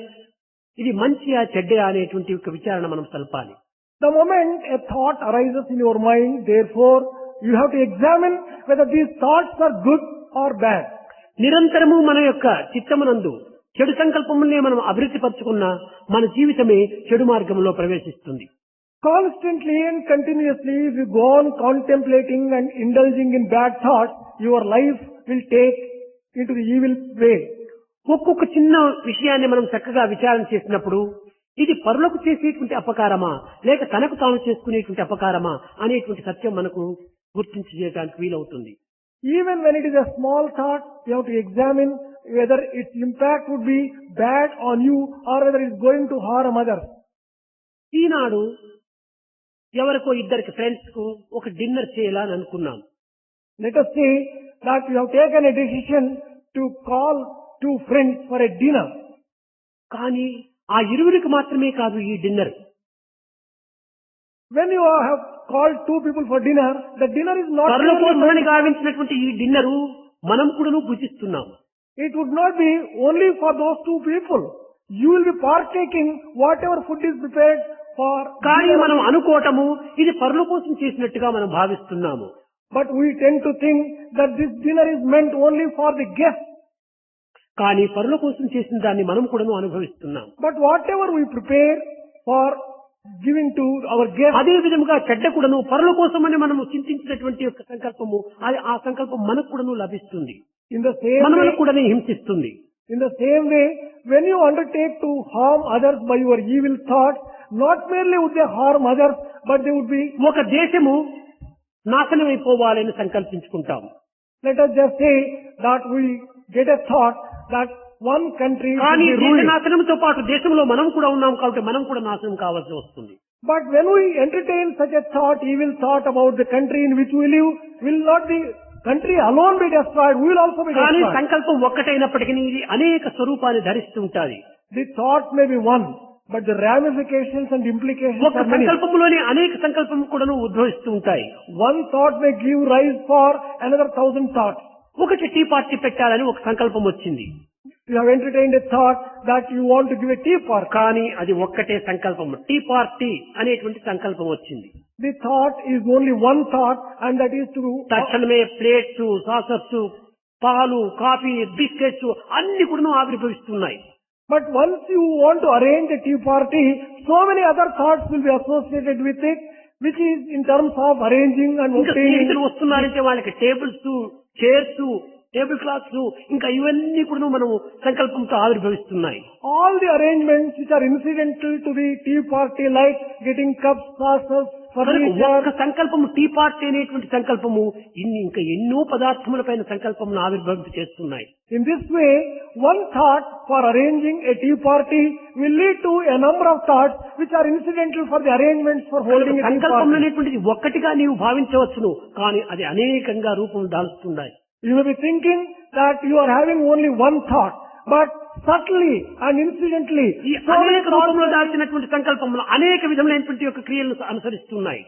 ఇది మంచియా చెడ్డయా అనేటువంటి ఒక విచారణ మనం సల్పాలి. The moment a thought arises in your mind, therefore, you have to examine whether these thoughts are good or bad. నిరంతరము మన యొక్క చిత్తమునందు చెడు సంకల్పములనే మనం అభివృద్ధి పరుచుకున్న మన జీవితమే చెడు మార్గంలో ప్రవేశిస్తుంది. Constantly and continuously, if you go on contemplating and indulging in bad thoughts, your life will take into the evil way. ఒక్కొక్క చిన్న విషయాన్ని మనం చక్కగా విచారణ చేసినప్పుడు ఇది పరులకు చేసేటువంటి అపకారమా లేక తనకు తాను చేసుకునేటువంటి అపకారమా అనేటువంటి సత్యం మనకు గుర్తించి చేయడానికి వీలవుతుంది. Even when it is a small thought, you have to examine whether its impact would be bad on you or whether it's going to harm others. ఈనాడు ఎవరికో ఇద్దరికి ఫ్రెండ్స్ కు ఒక డిన్నర్ చేయాలని అనుకున్నాం. Let us say that you have taken a decision to call two friends for a dinner. కానీ ఆ ఇరువురికి మాత్రమే కాదు ఈ dinner. When you have called two people for dinner, the dinner is not పరుల only కోసమని గావించినటువంటి ఈ డిన్నరు మనం కూడాను భుజిస్తున్నాం. it would not be only for those two people. You will be partaking whatever food is prepared for కానీ dinner. మనం అనుకోవటము ఇది పరుల కోసం చేసినట్టుగా మనం భావిస్తున్నాము. But we tend to think that this dinner is meant only for the guests. కానీ పరుల కోసం చేసిన దాన్ని మనం కూడాను అనుభవిస్తున్నాం. But whatever we prepare for giving to our guests, అదే విధముగా చెడ్డ కూడాను పరుల కోసమని మనము చింతించినటువంటి యొక్క సంకల్పము అది ఆ సంకల్పం మనకు కూడాను లభిస్తుంది, in the same మనల్ని way, కూడానే హింసిస్తుంది. when you undertake to harm others by your evil thoughts, not merely would they harm others, but they would be, ఒక దేశము నాశనమైపోవాలని సంకల్పించుకుంటాం. let us just say that we get a thought that one country should కానీ be దేశ ruined. నాశనంతో పాటు దేశంలో మనం కూడా ఉన్నాం కాబట్టి మనం కూడా నాశనం కావాల్సి వస్తుంది. But when we entertain such a thought, evil thought about the country in which we live, will not the country alone be destroyed, we will also be కానీ destroyed. సంకల్పం ఒక్కటైనప్పటికీ ఇది అనేక స్వరూపాన్ని ధరిస్తూ ఉంటుంది. The thought may be one, but the ramifications and implications ఒక are many. సంకల్పంలోనే అనేక సంకల్పం కూడాను ఉద్భవిస్తూ ఉంటాయి. One thought may give rise for another 1,000 thoughts. ఒకటి టీ పార్టీ పెట్టాలని ఒక సంకల్పం వచ్చింది. You have entertained a thought that you want to give a tea party. కానీ అది ఒక్కటే సంకల్పం, టీ పార్టీ అనేటువంటి సంకల్పం వచ్చింది. The thought is only one thought, and that is to తక్షణమే ప్లేట్స్, సాసర్స్, పాలు, కాఫీ, బిస్కెట్స్ అన్ని కూడా ఆవిర్భవిస్తున్నాయి. But once you want to arrange a tea party, so many other thoughts will be associated with it, which is in terms of arranging and ఇంకా obtaining. స్నేహితులు వస్తున్నారంటే వాళ్ళకి tables, chairs, table clothes ఇంకా ఇవన్నీ కూడా మనము సంకల్పంతో ఆవిర్భవిస్తున్నాయి. All the arrangements which are incidental to the tea party, like getting cups, saucers, furniture. ఒక్క సంకల్పము టీ పార్టీ అనేటువంటి సంకల్పము ఇంకా ఎన్నో పదార్థముల పైన సంకల్పమును ఆవిర్భవింప చేస్తున్నాయి. In this way, one thought for arranging a tea party will lead to a number of thoughts which are incidental for the arrangements for holding a tea సంకల్పం party. అనేటువంటిది ఒక్కటిగా నీవు భావించవచ్చును, కానీ అది అనేకంగా రూపం దాల్చుతున్నాయి. You may be thinking that you are having only one thought, but subtly and incidentally, ఈ so many అనేక రూపంలో దాల్చినటువంటి సంకల్పములు అనేక విధములైనటువంటి యొక్క క్రియలను అనుసరిస్తున్నాయి.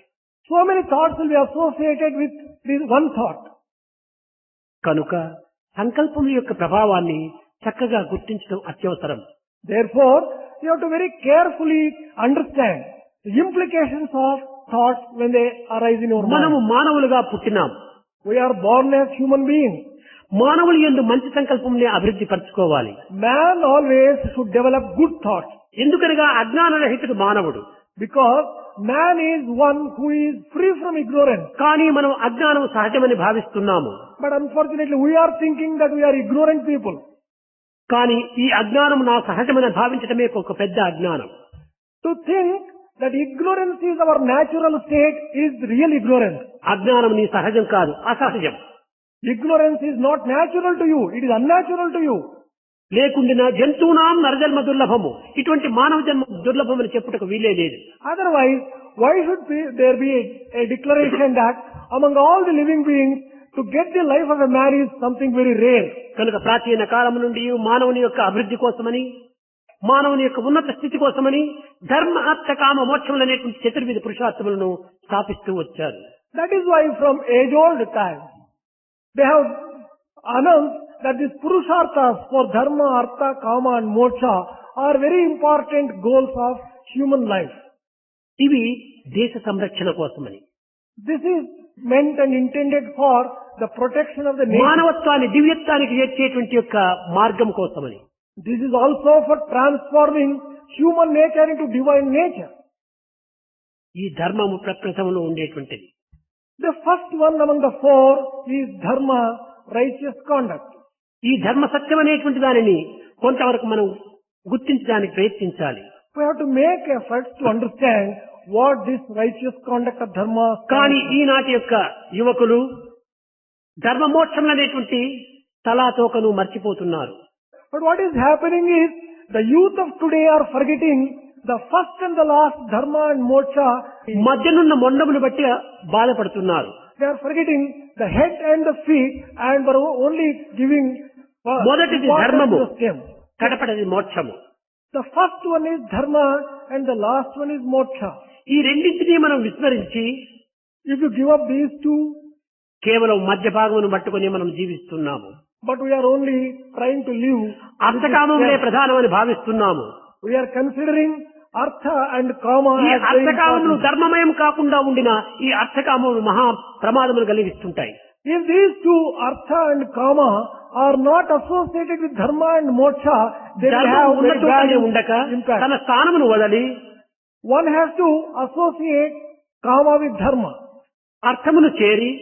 thoughts will be associated with this one thought. కనుక సంకల్పం యొక్క ప్రభావాన్ని చక్కగా గుర్తించడం అత్యవసరం. Therefore, you have to very carefully understand the implications of thoughts when they arise in your మనము mind. మానవులుగా పుట్టినాం. We are born as human beings. మానవులు యందు మంచి సంకల్పంనే అభివృద్ధి పరచుకోవాలి. Man always should develop good thoughts, ఎందుకనగా అజ్ఞాన రహితుడు మానవుడు. because man is one who is free from ignorance. కానీ మనం అజ్ఞానం సహజమని భావిస్తున్నాము. But unfortunately, we are thinking that we are ignorant people. కానీ ఈ అజ్ఞానం నా సహజమని భావించడమే ఒక పెద్ద అజ్ఞానం. To think that ignorance is our natural state is real ignorance. అజ్ఞానం నీ సహజం కాదు, అసహజం. Ignorance is not natural to you. It is unnatural to you. లేకుండినా జంతువునాం నరజన్మ దుర్లభము, ఇటువంటి మానవ జన్మ దుర్లభమని చెప్పుటకు వీలే లేదు. Otherwise, why should there be a declaration that among all the living beings, to get the life of a man is something very rare? కనుక ప్రాచీన కాలం నుండి మానవుని యొక్క అభివృద్ధి కోసమని, మానవుని యొక్క ఉన్నత స్థితి కోసమని ధర్మ అర్థ కామ మోక్షములు అనేటువంటి చతుర్విధ పురుషార్థములను స్థాపిస్తూ వచ్చారు. That is why from age-old time, they have announced that these purusharthas for dharma, artha, kama and moksha are very important goals of human life. ఇవి దేశ సంరక్షణ కోసమని, This is meant and intended for the protection of the nation. మానవత్వాన్ని దివ్యత్వానికి చేర్చేటువంటి యొక్క మార్గం కోసమని. This is also for transforming human nature into divine nature. ఈ ధర్మము ప్రప్రథమంలో ఉండేటువంటిది. The first one among the four is dharma, righteous conduct. ఈ ధర్మ సత్యం అనేటువంటి దానిని కొంతవరకు మనం గుర్తించడానికి ప్రయత్నించాలి. We have to make efforts to understand what this righteous conduct of dharma. కానీ ఈనాటి యొక్క యువకులు ధర్మ మోక్షములు అనేటువంటి తలాతోకను మర్చిపోతున్నారు. But what is happening is the youth of today are forgetting the first and the last dharma and moksha. మధ్యనున్న మొండమును బట్టి బాధపడుతున్నారు. They are forgetting the head and the feet and are only giving మొదటిది importance ధర్మము, to the stem. కడపటిది మోక్షము. The first one is dharma and the last one is moksha. ఈ రెండింటినీ మనం విస్మరించి If you give up these two, కేవలం మధ్య భాగమును పట్టుకుని మనం జీవిస్తున్నాము. but we are only trying to live. అర్థకామములే ప్రధానమని భావిస్తున్నాము. We are considering artha and kama ఈ as very అర్థకామములు important. ధర్మమయం కాకుండా ఉండిన ఈ అర్థకామములు మహా ప్రమాదములు కలిగిస్తుంటాయి. If these two artha and kama are not associated with dharma and moksha, they will ధర్మం have ఉన్న very చోటనే bad ఉండక impact. తన స్థానమును వదలి One has to associate kama with dharma. అర్థమును చేరి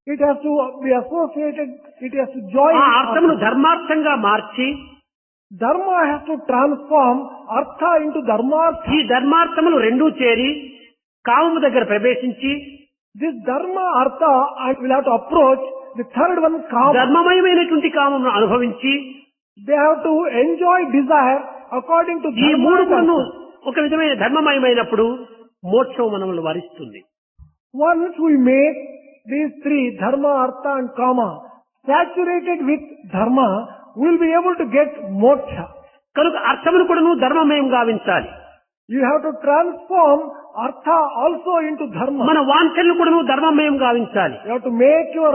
It has to be associated, it has to join. ఆ అర్థమును artha. ధర్మార్థంగా March Dharma has to transform artha into dharmartha. ఈ ధర్మార్థములు రెండూ చేరి కామము దగ్గర ప్రవేశించి This dharma artha and will have to approach the third one kama. ధర్మమయమైనటువంటి కామమును అనుభవించి They have to enjoy desire according to ఈ dharma మూడు and కూడాను artha. ఒక విధమైన ధర్మమయమైనప్పుడు మోక్షం మనల్ని వరిస్తుంది. Once we make these three, dharma, artha and kama, saturated with dharma, we will be able to get moksha. కనుక అర్థమును కూడాను ధర్మమయం గావించాలి. You have to transform artha also into dharma. మన వాంఛలను కూడాను ధర్మమయం గావించాలి. You have to make your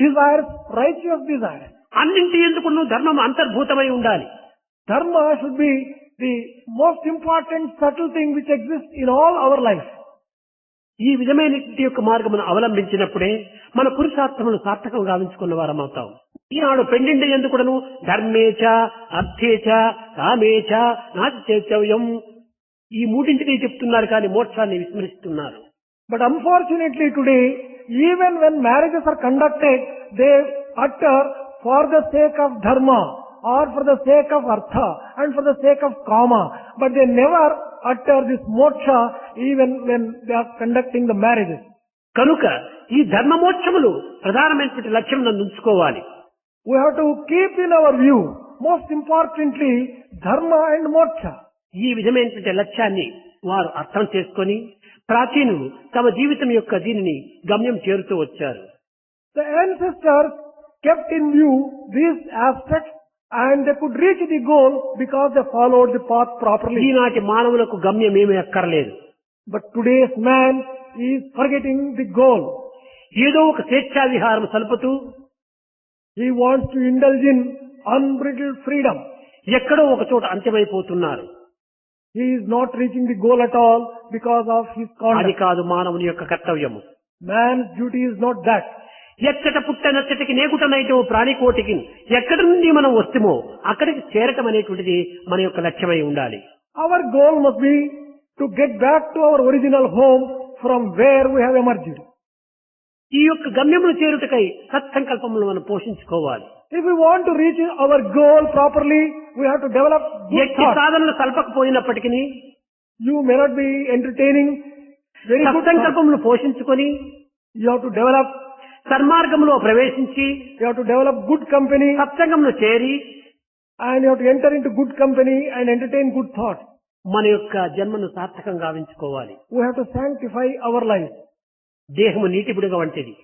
desires righteous desires. అన్నింటి ఎందుకు ధర్మం అంతర్భూతమై ఉండాలి. Dharma should be the most important subtle thing which exists in all our life. ఈ విధమైనటువంటి యొక్క మార్గమును అవలంబించినప్పుడే మన పురుషార్థమును సార్థకం గావించుకున్న వారం అవుతాం. ఈనాడు పెండిండి ఎందుకును ధర్మేచ అర్థేచ కామేచ నాచైతవ్యం ఈ మూడింటిని చెప్తున్నారు కానీ మోక్షాన్ని విస్మరిస్తున్నారు. But unfortunately today, even when marriages are conducted, they utter for the sake of dharma or for the sake of artha and for the sake of kama, but they never utter this moksha even when they are conducting the marriages. కనుక ఈ ధర్మ మోక్షములు ప్రధానమైనటువంటి లక్ష్యం నందు ఉంచుకోవాలి. We have to keep in our view, most importantly, dharma and moksha. ఈ విధమైనటువంటి లక్ష్యాన్ని వారు అర్థం చేసుకొని ప్రాచీనులు తమ జీవితం యొక్క దీనిని గమ్యం చేరుతూ వచ్చారు. The ancestors kept in view these aspects and they could reach the goal because they followed the path properly. ఈనాటి మానవులకు గమ్యం ఏమీ అక్కర్లేదు. But today's man is forgetting the goal. ఏదో ఒక స్వేచ్ఛా విహారం సలుపుతూ He wants to indulge in unbridled freedom. ఎక్కడో ఒక చోట అంత్యమైపోతున్నారు. He is not reaching the goal at all because of his అది conduct. కాదు మానవుని యొక్క కర్తవ్యము. Man's duty is not that. ఎచ్చట పుట్టనచ్చటికి నేగుటనైతే ప్రాణికోటికి ఎక్కడి నుండి మనం వస్తామో అక్కడికి చేరటం అనేటువంటిది మన యొక్క లక్ష్యమై ఉండాలి. Our goal must be to get back to our original home from where we have emerged. ఈ యొక్క గమ్యమును చేరుటకై సత్సంకల్పములను మనం పోషించుకోవాలి. If we want to reach our goal properly, we have to develop good ఎట్టి thoughts. సాధనలు కల్పకపోయినప్పటికీ You may not be entertaining very good thoughts. సత్సంకల్పములను పోషించుకొని You have to develop, సన్మార్గంలో ప్రవేశించి you have to develop good company, సత్సంగమును చేరి and you have to enter into good company and entertain good thoughts. మన యొక్క జన్మను సార్థకంగా గావించుకోవాలి. We have to sanctify our life. దేహము నీటి బుడగ వంటిది.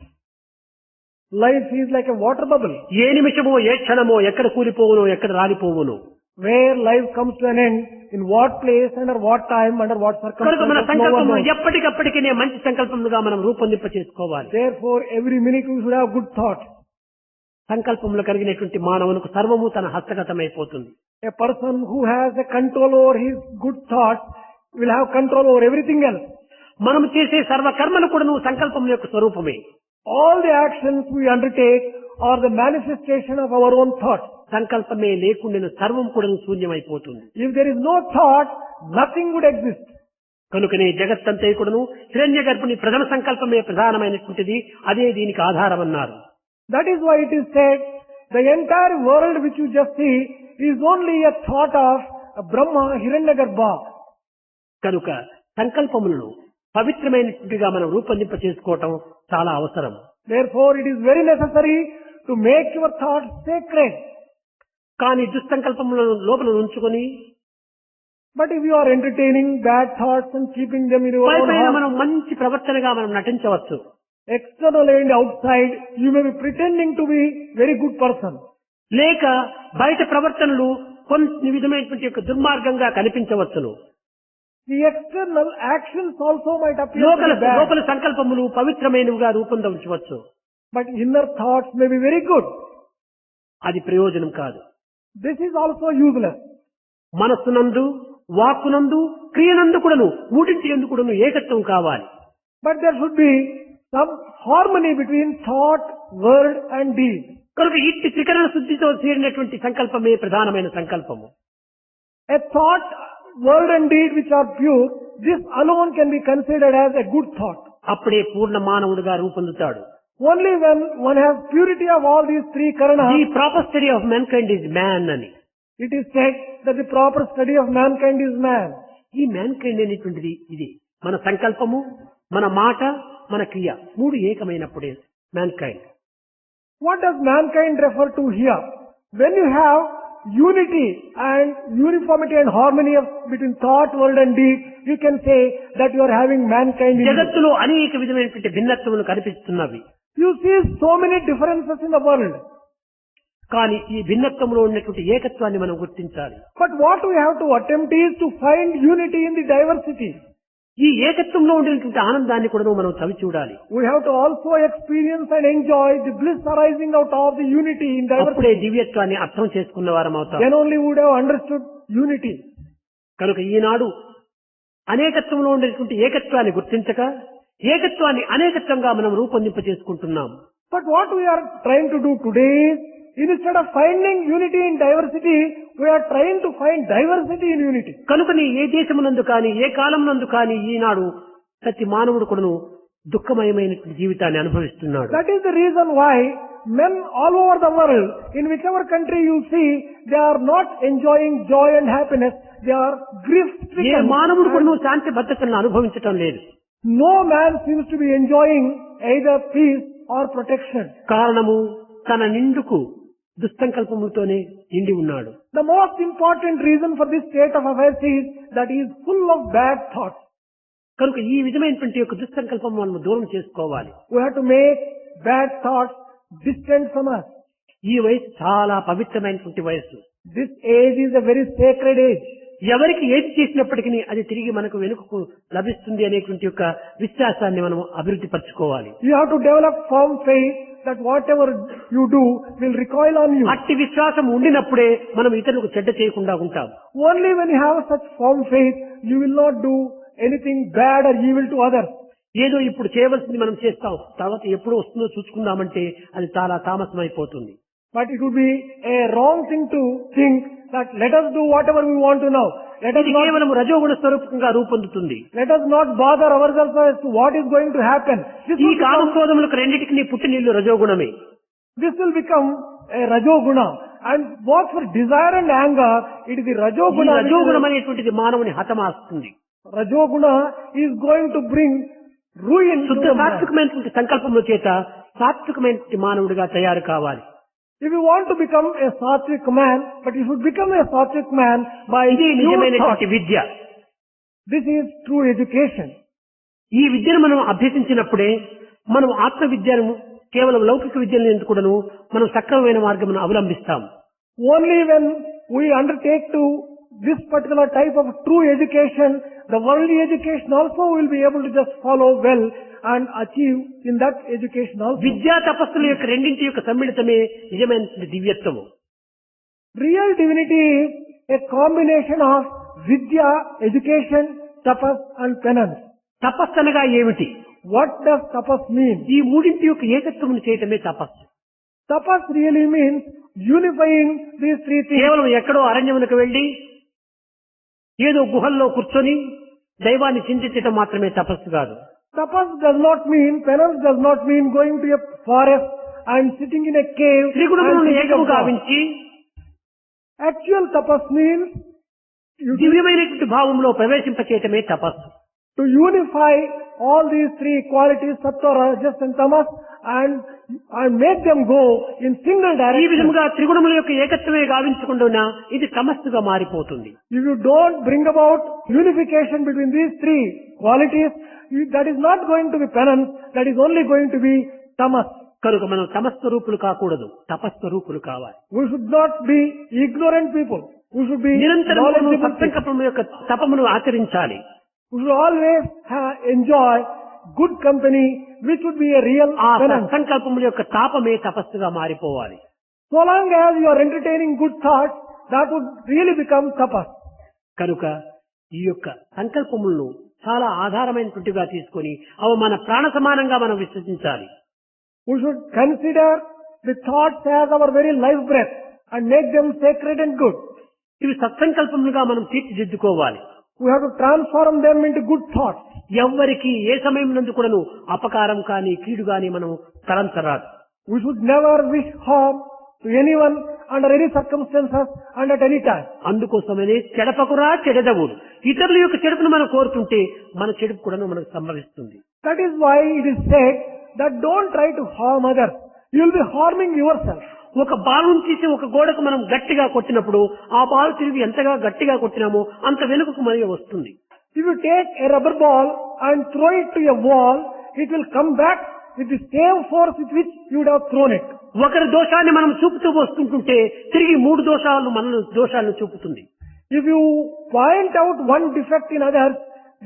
Life is like a water bubble. ఏ నిమిషమో ఏ క్షణమో ఎక్కడ కూలిపోవునో ఎక్కడ రాలిపోవునో. Where life comes to an end, in what place, under what time, under what కనుక మన circumstances, no one సంకల్పము knows. ఎప్పటికప్పటికి మంచి సంకల్పములుగా మనం రూపొందింప చేసుకోవాలి. Therefore, every minute we should have good thoughts. సంకల్పములు కలిగినటువంటి మానవునికి సర్వము తన హస్తగతమైపోతుంది. A person who has a control over his good thoughts will have control over everything else. మనం చేసే సర్వకర్మలు కూడాను సంకల్పం యొక్క స్వరూపమే. All the actions we undertake are the manifestation of our own thoughts. సంకల్పమే లేకుండా సర్వం కూడా శూన్యమైపోతుంది. If there is no thought, nothing would exist. కనుకనే జగత్తంతా కూడాను హిరణ్య గర్భుని ప్రథమ సంకల్పమే ప్రధానమైనటువంటిది. అదే దీనికి ఆధారం అన్నారు. That is why it is said, the entire world which you just see is only a thought of Brahma, Hiranyagarbha. కనుక సంకల్పములను పవిత్రమైనటువంటిగా మనం రూపొందింప చేసుకోవటం చాలా అవసరం. Therefore, it is very necessary to make your thoughts sacred. కానీ దుస్సంకల్పములను లోపల ఉంచుకొని But if you are entertaining bad thoughts and keeping them in your own పైపైన heart, మనం మంచి ప్రవర్తనగా మనం నటించవచ్చు. externally and outside, you may be pretending to be very good person. లేక బయట ప్రవర్తనలు కొన్ని విధమైనటువంటి యొక్క దుర్మార్గంగా కనిపించవచ్చును. The external actions also might appear to be bad, లోపల సంకల్పములు పవిత్రమైనవిగా రూపొందవచ్చు. but inner thoughts may be very good. అది ప్రయోజనం కాదు. This is also useless. మనస్సునందు, వాక్కునందు, క్రియనందు కూడాను మూడింటి యందు కూడాను ఏకత్వం కావాలి. But there should be some harmony between thought, word and deed. కనుక ఇట్టి త్రికరణ శుద్ధితో చేరినటువంటి సంకల్పమే ప్రధానమైన సంకల్పము. A thought, word and deed which are pure, this alone can be considered as a good thought. అప్పుడే పూర్ణ మానవుడిగా రూపొందుతాడు. Only when one has purity of all these three karanas, the proper study of mankind is man అని. it is said that the proper study of mankind is man. ఈ mankind అనేటువంటిది ఇది మన సంకల్పము, మన మాట, మన క్రియ మూడు ఏకమైనప్పుడే mankind. What does mankind refer to here? When you have unity and uniformity and harmony between thought, word and deed, you can say that you are having mankind in you. జగత్తులో అనేక విధమైనటువంటి భిన్నత్వములు కనిపిస్తున్నవి. You see so many differences in the world. కానీ ఈ భిన్నత్వంలో ఉన్నటువంటి ఏకత్వాన్ని మనం గుర్తించాలి. But what we have to attempt is to find unity in the diversity. ఈ ఏకత్వంలో ఉండేటువంటి ఆనందాన్ని కూడా మనం చవి చూడాలి. We have to also experience and enjoy the bliss arising out of the unity in diversity. అప్పుడే దివ్యత్వాన్ని అర్థం చేసుకున్న వారం అవుతాం. Then only we would have understood unity. కనుక ఈనాడు అనేకత్వంలో ఉండేటువంటి ఏకత్వాన్ని గుర్తించక ఏకత్వాన్ని అనేకత్వంగా మనం రూపొందింప చేసుకుంటున్నాం. But what we are trying to do today is, instead of finding unity in diversity, we are trying to find diversity in unity. కనుకని ఏ దేశమునందు కానీ ఏ కాలమునందు కానీ ఈనాడు ప్రతి మానవుడు కూడాను దుఃఖమయమైనటువంటి జీవితాన్ని అనుభవిస్తున్నాడు. That is the reason why men all over the world, in whichever country you see, they are not enjoying joy and happiness. They are grief A stricken. మానవుడు కూడాను శాంతి భద్రతలను అనుభవించటం లేదు. No man seems to be enjoying either peace or protection. కారణము తన నిండుకు దుస్సంకల్పములతోనే నిండి ఉన్నాడు. The most important reason for this state of affairs is that he is full of bad thoughts. కనుక ఈ విధమైనటువంటి యొక్క దుస్సంకల్పం మనం దూరం చేసుకోవాలి. We have to make bad thoughts distant from us. ఈ వయసు చాలా పవిత్రమైనటువంటి వయసు. This age is a very sacred age. ఎవరికి ఏది చేసినప్పటికీ అది తిరిగి మనకు వెనుకకు లభిస్తుంది అనేటువంటి యొక్క విశ్వాసాన్ని మనం అభివృద్ధి పరచుకోవాలి. You have to develop firm faith that whatever you do will recoil on you. అట్టి విశ్వాసం ఉండినప్పుడే మనం ఇతరులకు చెడ్డ చేయకుండా ఉంటాం. Only when you have such firm faith, you will not do anything bad or evil to others. ఏదో ఇప్పుడు చేయవలసింది మనం చేస్తాం, తర్వాత ఎప్పుడు వస్తుందో చూసుకుందామంటే అది చాలా తామసం అయిపోతుంది. But it would be a wrong thing to think that let us do whatever we want to now. let us ఇది not, కేవలం రజోగుణ స్వరూపంగా రూపొందుతుంది. let us not bother ourselves as to what is going to happen. ఈ కామక్రోధములకు రెండింటికి పుట్టినిల్లు రజోగుణమే. This will become a rajoguna. And both for desire and anger, it is the ఈ rajoguna. రజోగుణం అనేటువంటిది మానవుని హతమాస్తుంది. Rajoguna is going to bring ruin to శుద్ధ the man. సాత్వికమైనటువంటి సంకల్పముల చేత సాత్వికమైనటువంటి మానవుడిగా తయారు కావాలి. If you want to become a sattvic man, but you should become a sattvic man by ఇది pure thought. నిజమైనటువంటి విద్య. This is true education. ఈ విద్యను మనం అభ్యసించినప్పుడే మనం ఆత్మ విద్యను కేవలం లౌకిక విద్యను కూడాను మనం సక్రమమైన మార్గమును అవలంబిస్తాం. Only when we undertake to this particular type of true education, the worldly education also will be able to just follow well and achieve in that education also. విద్యా తపస్సుల యొక్క రెండింటి యొక్క సమ్మిళితమే నిజమైన దివ్యత్వము. Real divinity is a combination of vidya, education, tapas and penance. తపస్సు అనగా ఏమిటి? What does tapas mean? ఈ మూడింటి యొక్క ఏకత్వమును చేయటమే తపస్సు. Tapas really means unifying these three things. కేవలం ఎక్కడో అరణ్యమునకు వెళ్లి ఏదో గుహల్లో కూర్చొని దైవాన్ని చింతించటం మాత్రమే తపస్సు కాదు. Tapas does not mean, penance does not mean going to a forest and sitting in a cave. త్రిగుణములను and thinking ఏకము of God. గావించి Actual tapas means దివ్యమైనటువంటి భావంలో ప్రవేశింపచేయటమే తపస్సు. to unify all these three qualities, sattva, rajas and tamas, and make them go in single ఈ direction. విధముగా త్రిగుణముల యొక్క ఏకత్వమే గావించకుండా ఇది తమస్సుగా మారిపోతుంది. If you don't bring about unification between these three qualities, that is not going to be penance, that is only going to be tamas. కనుక మనం తమస్వరూపులు కాకూడదు, తపస్వరూపులు కావాలి. We should not be ignorant people. We should be నిరంతరం knowledgeable people. సత్సంకల్పం యొక్క తపమును ఆచరించాలి. We should always enjoy good company, which would be a real ఆ penance. సత్సంకల్పముల యొక్క తాపమే తపస్సుగా మారిపోవాలి. So long as you are entertaining good thoughts, that would really become tapas. కనుక ఈ యొక్క సంకల్పములను చాలా ఆధారమైనటువంటిగా తీసుకొని అవి మన ప్రాణ సమానంగా మనం విశ్వసించాలి. We should consider the thoughts as our very life breath and make them sacred and good. ఇవి సత్సంకల్పములుగా మనం తీర్చిదిద్దుకోవాలి. We have to transform them into good thoughts. ఎవ్వరికి ఏ సమయం నందు కూడాను అపకారం కానీ కీడు కానీ మనం తలంచరాదు. We should never wish harm to anyone under any circumstances and at any time. అందుకోసమనే చెడపకురా చెడదవుడు. ఇతరుల యొక్క చెడుపును మనం కోరుతుంటే మన చెడుపు కూడాను మనకు సంభవిస్తుంది. That is why it is said that don't try to harm others. You will be harming yourself. ఒక బాలును తీసి ఒక గోడకు మనం గట్టిగా కొట్టినప్పుడు ఆ బాల్ తిరిగి ఎంతగా గట్టిగా కొట్టినామో అంత వెనుకకు మనకి వస్తుంది. If you take a rubber ball and throw it to a wall, it will come back with the same force with which you would have thrown it. ఒకరి దోషాన్ని మనం చూపుతూ వస్తుంటుంటే తిరిగి మూడు దోషాలను చూపుతుంది. If you point out one defect in others,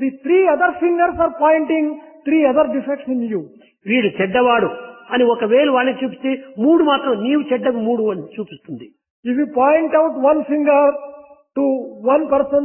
the three other fingers are pointing three other defects in you. వీడు చెడ్డవాడు అని ఒక వేలు వాడిని చూపిస్తే మూడు మాత్రం నీవు చెడ్డకు మూడు అని చూపిస్తుంది. If you point out one finger to one person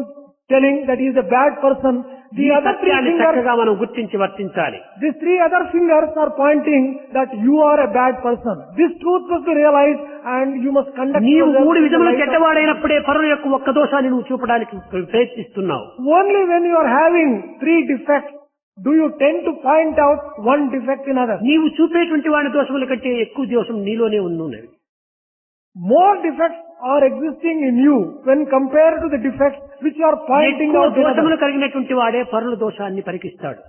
telling that he is a bad person, the ఈ other three సత్యాన్ని fingers, చక్కగా మనం గుర్తించి వర్తించాలి. these three other fingers are pointing that you are a bad person. This truth must be realized and you must conduct నీవు yourself మూడు in the విధముల light of- చెడ్డవాడైనప్పుడే పరుల యొక్క ఒక్క దోషాన్ని నువ్వు చూపడానికి ప్రయత్నిస్తున్నావు. Only when you are having three defects do you tend to point out one defect in others. నీవు చూపేటువంటి వాడి దోషముల కంటే ఎక్కువ దోషం నీలోనే ఉన్నవి. More defects are existing in you when compared to the defects which you are pointing ఎక్కువ out in దోషములు others. కలిగినటువంటి వాడే పరుల దోషాన్ని పరికిస్తాడు.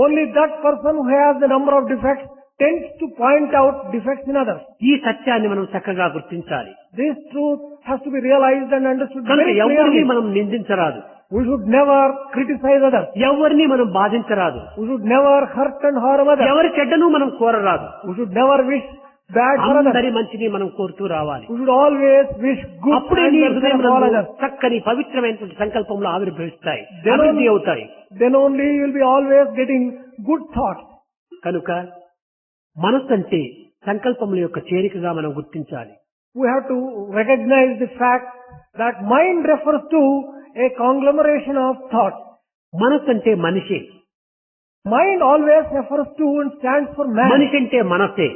Only that person who has the number of defects tends to point out defects in others. ఈ సత్యాన్ని మనం చక్కగా గుర్తించాలి. This truth has to be realized and understood కనుక very ఎవరిని clearly. మనం నిందించరాదు, We should never criticize others. ఎవరిని మనం బాధించరాదు, We should never hurt and harm others. ఎవరి చెడ్డను మనం కోరరాదు. We should never wish bad for others. అందరి మంచిని మనం కోరుతూ రావాలి. We should always wish good అప్పుడే and నీ welfare హృదయం for all others. చక్కని పవిత్రమైనటువంటి సంకల్పంలో ఆవిర్భవిస్తాయి, Then అభివృద్ధి only- అవుతాయి. Then only you will be always getting good thoughts. కనుక మనస్సు అంటే సంకల్పముల యొక్క చేరికగా మనం గుర్తించాలి. We have to recognize the fact that mind refers to a conglomeration of thoughts. మనస్సు అంటే మనిషే, Mind always refers to and stands for man. మనిషి అంటే మనసే,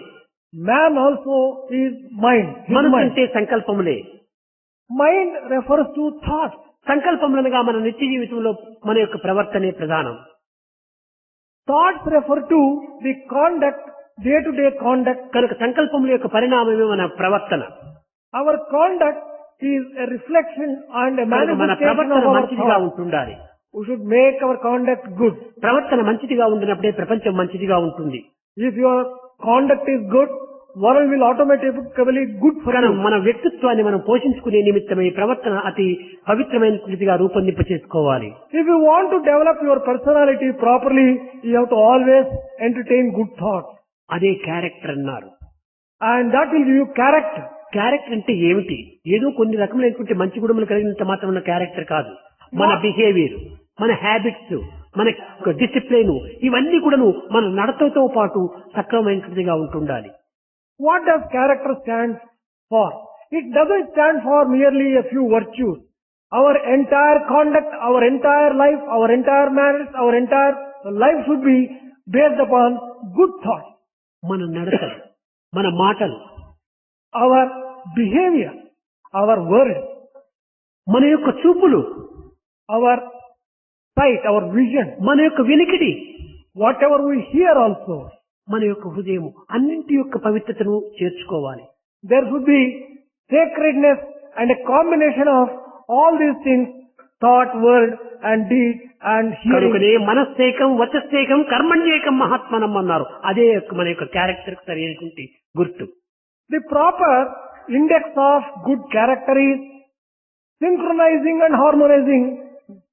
Man also is mind. His మనసు mind. అంటే సంకల్పములే. Mind refers to thoughts. సంకల్పములనగా మన నిత్య జీవితంలో మన యొక్క ప్రవర్తనే ప్రధానం. Thoughts refer to the conduct, day-to-day conduct. కనుక సంకల్పముల యొక్క పరిణామమే మన ప్రవర్తన. Our conduct is a reflection and a కనుక మన manifestation ప్రవర్తన of our మంచిదిగా thought. ఉంటుండాలి. We should make our conduct good. ప్రవర్తన మంచిదిగా ఉండినప్పుడే ప్రపంచం మంచిదిగా ఉంటుంది. If your conduct is good, world will automatically good for కనుక you. మన వ్యక్తిత్వాన్ని మనం పోషించుకునే నిమిత్తమై ప్రవర్తన అతి పవిత్రమైనదిగా రూపొందింప చేసుకోవాలి. If you want to develop your personality properly, you have to always entertain good thoughts. అదే క్యారెక్టర్ అన్నారు. And that will give you character. Character అంటే ఏమిటి? ఏదో కొన్ని రకములైనటువంటి మంచి గుణములు కలిగినంత మాత్రం ఉన్న క్యారెక్టర్ కాదు. మన బిహేవియర్, మన హ్యాబిట్స్, మన డిసిప్లిన్, ఇవన్నీ కూడాను మన నడతతో పాటు సక్రమమైనదిగా ఉంటుండాలి. What does character stand for? It doesn't stand for merely a few virtues. Our entire conduct, our entire life, our entire marriage, our entire life should be based upon good thoughts. మన నడతలు, మన మాటలు, Our behavior, our words, మన యొక్క చూపులు, our sight, our vision, మన యొక్క వినికిడి, whatever we hear also, మన యొక్క హృదయము అన్నింటి యొక్క పవిత్రతను చేర్చుకోవాలి. there should be sacredness and a combination of all these things, thought, word and deed and hearing. కనుకనే మనస్సేకం, వచస్సేకం, కర్మణ్యేకం మహాత్మనం అన్నారు. అదే మన యొక్క క్యారెక్టర్ సరైనటువంటి గుర్తు. The proper index of good character is synchronizing and harmonizing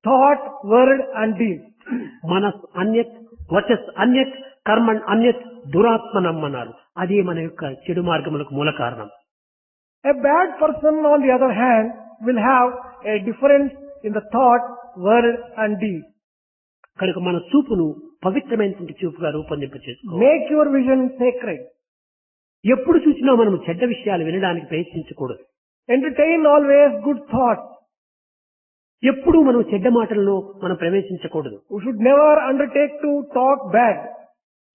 thought, word and deed. మనస్ అన్యత్, వచస్ అన్యత్, కర్మణ్ అన్యత్, దురాత్మనం అన్నారు. అదే మన యొక్క చెడు మార్గములకు మూల కారణం. A bad person, on the other hand, will have a difference in the thought, word and deed. కనుక మన చూపును పవిత్రమైనటువంటి చూపుగా రూపొందింప చేసుకోవాలి. Make your vision sacred. ఎప్పుడు చూసినా మనం చెడ్డ విషయాలు వినడానికి ప్రయత్నించకూడదు. Entertain always good thoughts. ఎప్పుడూ మనం చెడ్డ మాటలను మనం ప్రవేశించకూడదు. We should never undertake to talk bad.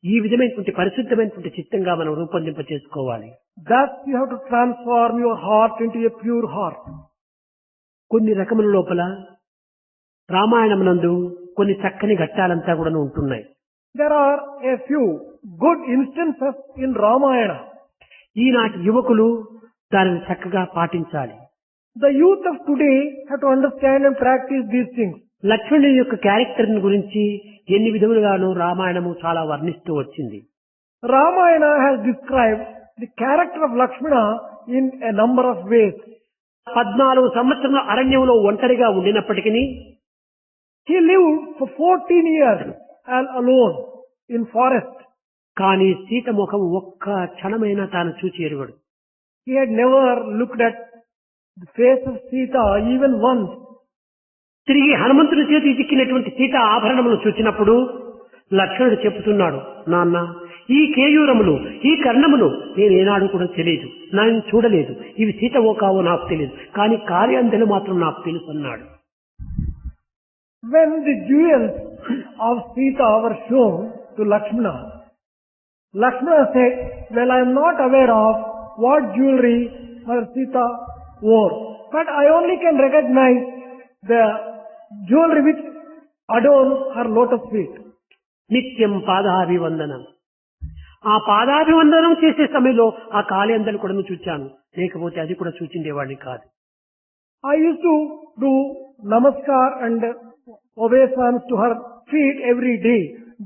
ఈ విధమైనటువంటి పరిశుద్ధమైనటువంటి చిత్తంగా మనం రూపొందింప చేసుకోవాలి. Thus you have to transform your heart into a pure heart. కొన్ని రకముల లోపల రామాయణమునందు కొన్ని చక్కని ఘట్టాలంతా కూడా ఉంటున్నాయి. There are a few good instances in Ramayana. ఈనాటి యువకులు దానిని చక్కగా పాటించాలి. The youth of today have to understand and practice these things. లక్ష్మణుడి యొక్క క్యారెక్టర్ గురించి ఎన్ని విధములుగానూ రామాయణము చాలా వర్ణిస్తూ వచ్చింది. Ramayana has described the character of Lakshmana in a number of ways. 14 సంవత్సరాల అరణ్యంలో ఒంటరిగా ఉండినప్పటికీ He lived for 14 years alone in forest. కానీ సీత ముఖం ఒక్క క్షణమైనా తాను చూచి ఎరుగడు. He had never looked at the face of Sita even once. తిరిగి హనుమంతుని చేతికి చిక్కినటువంటి సీత ఆభరణములు చూచినప్పుడు లక్ష్మణుడు చెప్తున్నాడు, నాన్న ఈ కేయూరములు, ఈ కర్ణములు నేను ఏనాడు కూడా తెలియదు, నేను చూడలేదు, ఇవి సీతవో కావో నాకు తెలియదు, కానీ కార్యాంతలు మాత్రం నాకు తెలుసు అన్నాడు. When the jewels of Sita were shown to Lakshmana, Lakshmana said, well, I am not aware of what jewelry her Sita wore, but I only can recognize the jewelry which adorn her lotus feet. నిత్యం పాదాభివందనం. ఆ పాదాభివందనం చేసే సమయంలో ఆ కాళేందలు కూడా చూచాను, లేకపోతే అది కూడా చూచిండేవాడిని కాదు. I used to do namaskar and obeisance to her feet every day.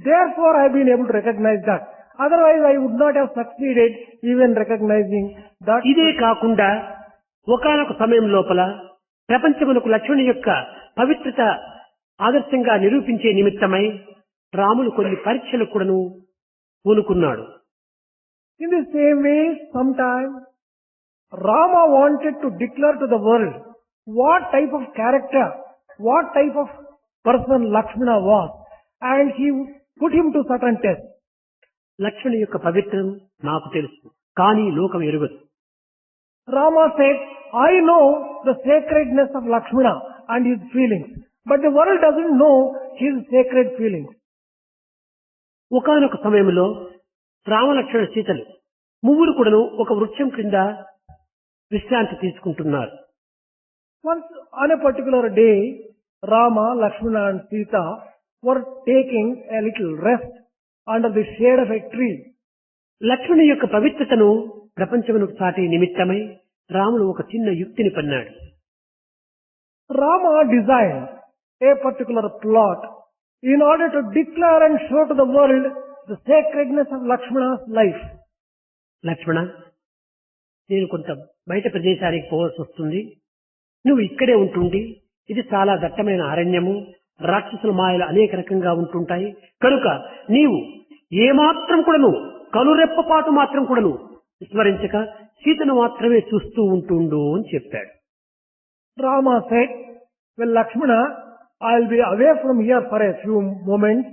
Therefore, I have been able to recognize that. Otherwise, I would not have succeeded even recognizing that. ఇదే కాకుండా ఒకానొక సమయం లోపల ప్రపంచమునకు లక్ష్మణుని యొక్క పవిత్రత ఆదర్శంగా నిరూపించే నిమిత్తమై రాములు కొన్ని పరీక్షలు కూడాను పూనుకున్నాడు. In the same way, sometime Rama wanted to declare to the world what type of character, what type of person Lakshmana was, and he put him to certain tests. లక్ష్మణుని యొక్క పవిత్రం నాకు తెలుసు, కానీ లోకం ఎరుగదు. Rama said, I know the sacredness of Lakshmana and his feelings, but the world doesn't know his sacred feelings. ఒకానొక సమయంలో రామలక్ష్మణ సీతలు ముగ్గురు కూడాను ఒక వృక్షం క్రింద విశ్రాంతి తీసుకుంటున్నారు. Once on a particular day, Rama, Lakshmana and Sita were taking a little rest under the shade of a tree. లక్ష్మణుని యొక్క పవిత్రతను ప్రపంచమునకు చాటే నిమిత్తమై రాముడు ఒక చిన్న యుక్తిని పన్నాడు. Rama designed a particular plot in order to declare and show to the world the sacredness of Lakshmana's life. లక్ష్మణ, నేను కొంత బయట ప్రదేశానికి పోవాల్సి వస్తుంది. నువ్వు ఇక్కడే ఉంటుండి, ఇది చాలా దట్టమైన అరణ్యము, రాక్షసుల మాయలు అనేక రకంగా ఉంటుంటాయి. కనుక నీవు ఏమాత్రం కూడాను కనురెప్పపాటు మాత్రం కూడాను విస్మరించక సీతను మాత్రమే చూస్తూ ఉంటుండు అని చెప్పాడు. Rama said, well, Lakshmana, I'll be away from here for a few moments,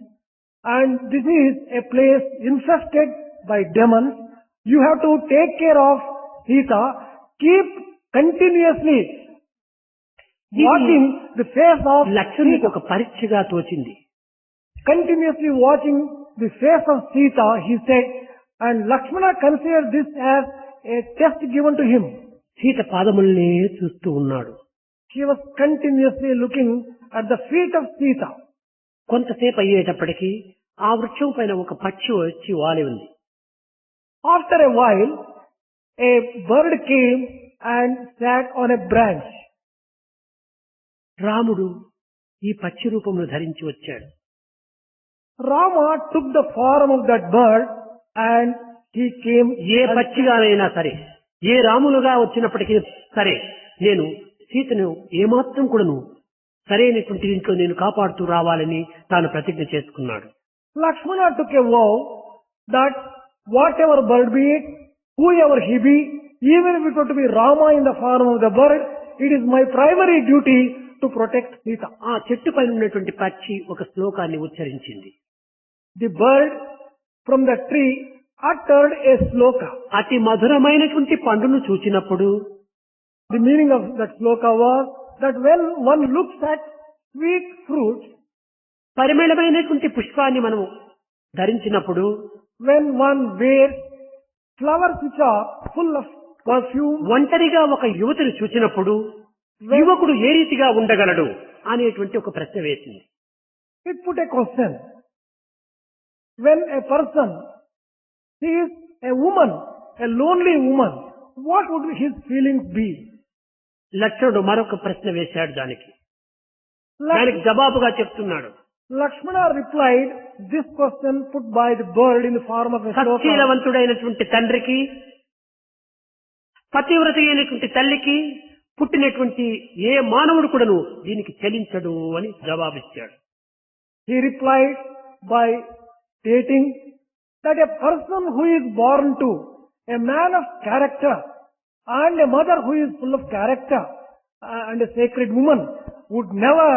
and this is a place infested by demons. You have to take care of Sita. Keep continuously watching the face of లక్ష్మణునికి Sita. ఒక పరీక్షగా తోచింది. Continuously watching the face of Sita, he said, and Lakshmana considered this as a test given to him. Sita పాదములనే చూస్తూ ఉన్నాడు. He was continuously looking at the feet of Sita. కొంతసేపు అయ్యేటప్పటికీ ఆ వృక్షం పైన ఒక పక్షి వచ్చి వాలి ఉంది. After a while, a bird came and sat on a branch. రాముడు ఈ పక్షి రూపంలో ధరించి వచ్చాడు. Rama took the form of that bird and he came. ఏ పక్షిగానైనా సరే, ఏ రాములుగా వచ్చినప్పటికీ సరే, నేను సీతను ఏమాత్రం కూడాను సరైనటువంటి ఇంట్లో నేను కాపాడుతూ రావాలని తాను ప్రతిజ్ఞ చేసుకున్నాడు. Lakshmana took a vow that whatever bird be it, whoever he be, even if it were to be Rama in the form of the bird, it is my primary duty to protect Sita. ఆ చెట్టు పైన ఉన్నటువంటి పక్షి ఒక శ్లోకాన్ని ఉచ్చరించింది. The bird from the tree uttered a sloka. అతి మధురమైనటువంటి పండును చూచినప్పుడు The meaning of that sloka was that when one looks at sweet fruits, పరిమళమైనటువంటి పుష్పాన్ని మనము ధరించినప్పుడు, when one wears flowers which are full of perfume, ఒంటరిగా ఒక యువతిని చూచినప్పుడు యువకుడు ఏ రీతిగా ఉండగలడు అనేటువంటి ఒక ప్రశ్న వేసింది. it put a question. When a person sees a woman, a lonely woman, what would his feelings be? లక్ష్మణుడు మరొక ప్రశ్న వేశాడు. దానికి జవాబుగా చెప్తున్నాడు. Lakshmana replied this question put by the bird in the form of a sloka. సత్శీలవంతుడైనటువంటి తండ్రికి, పతివ్రత అయినటువంటి తల్లికి పుట్టినటువంటి ఏ మానవుడు కూడాను దీనికి చెలించడు అని జవాబిచ్చాడు. He replied by stating that a person who is born to a man of character and a mother who is full of character and a sacred woman would never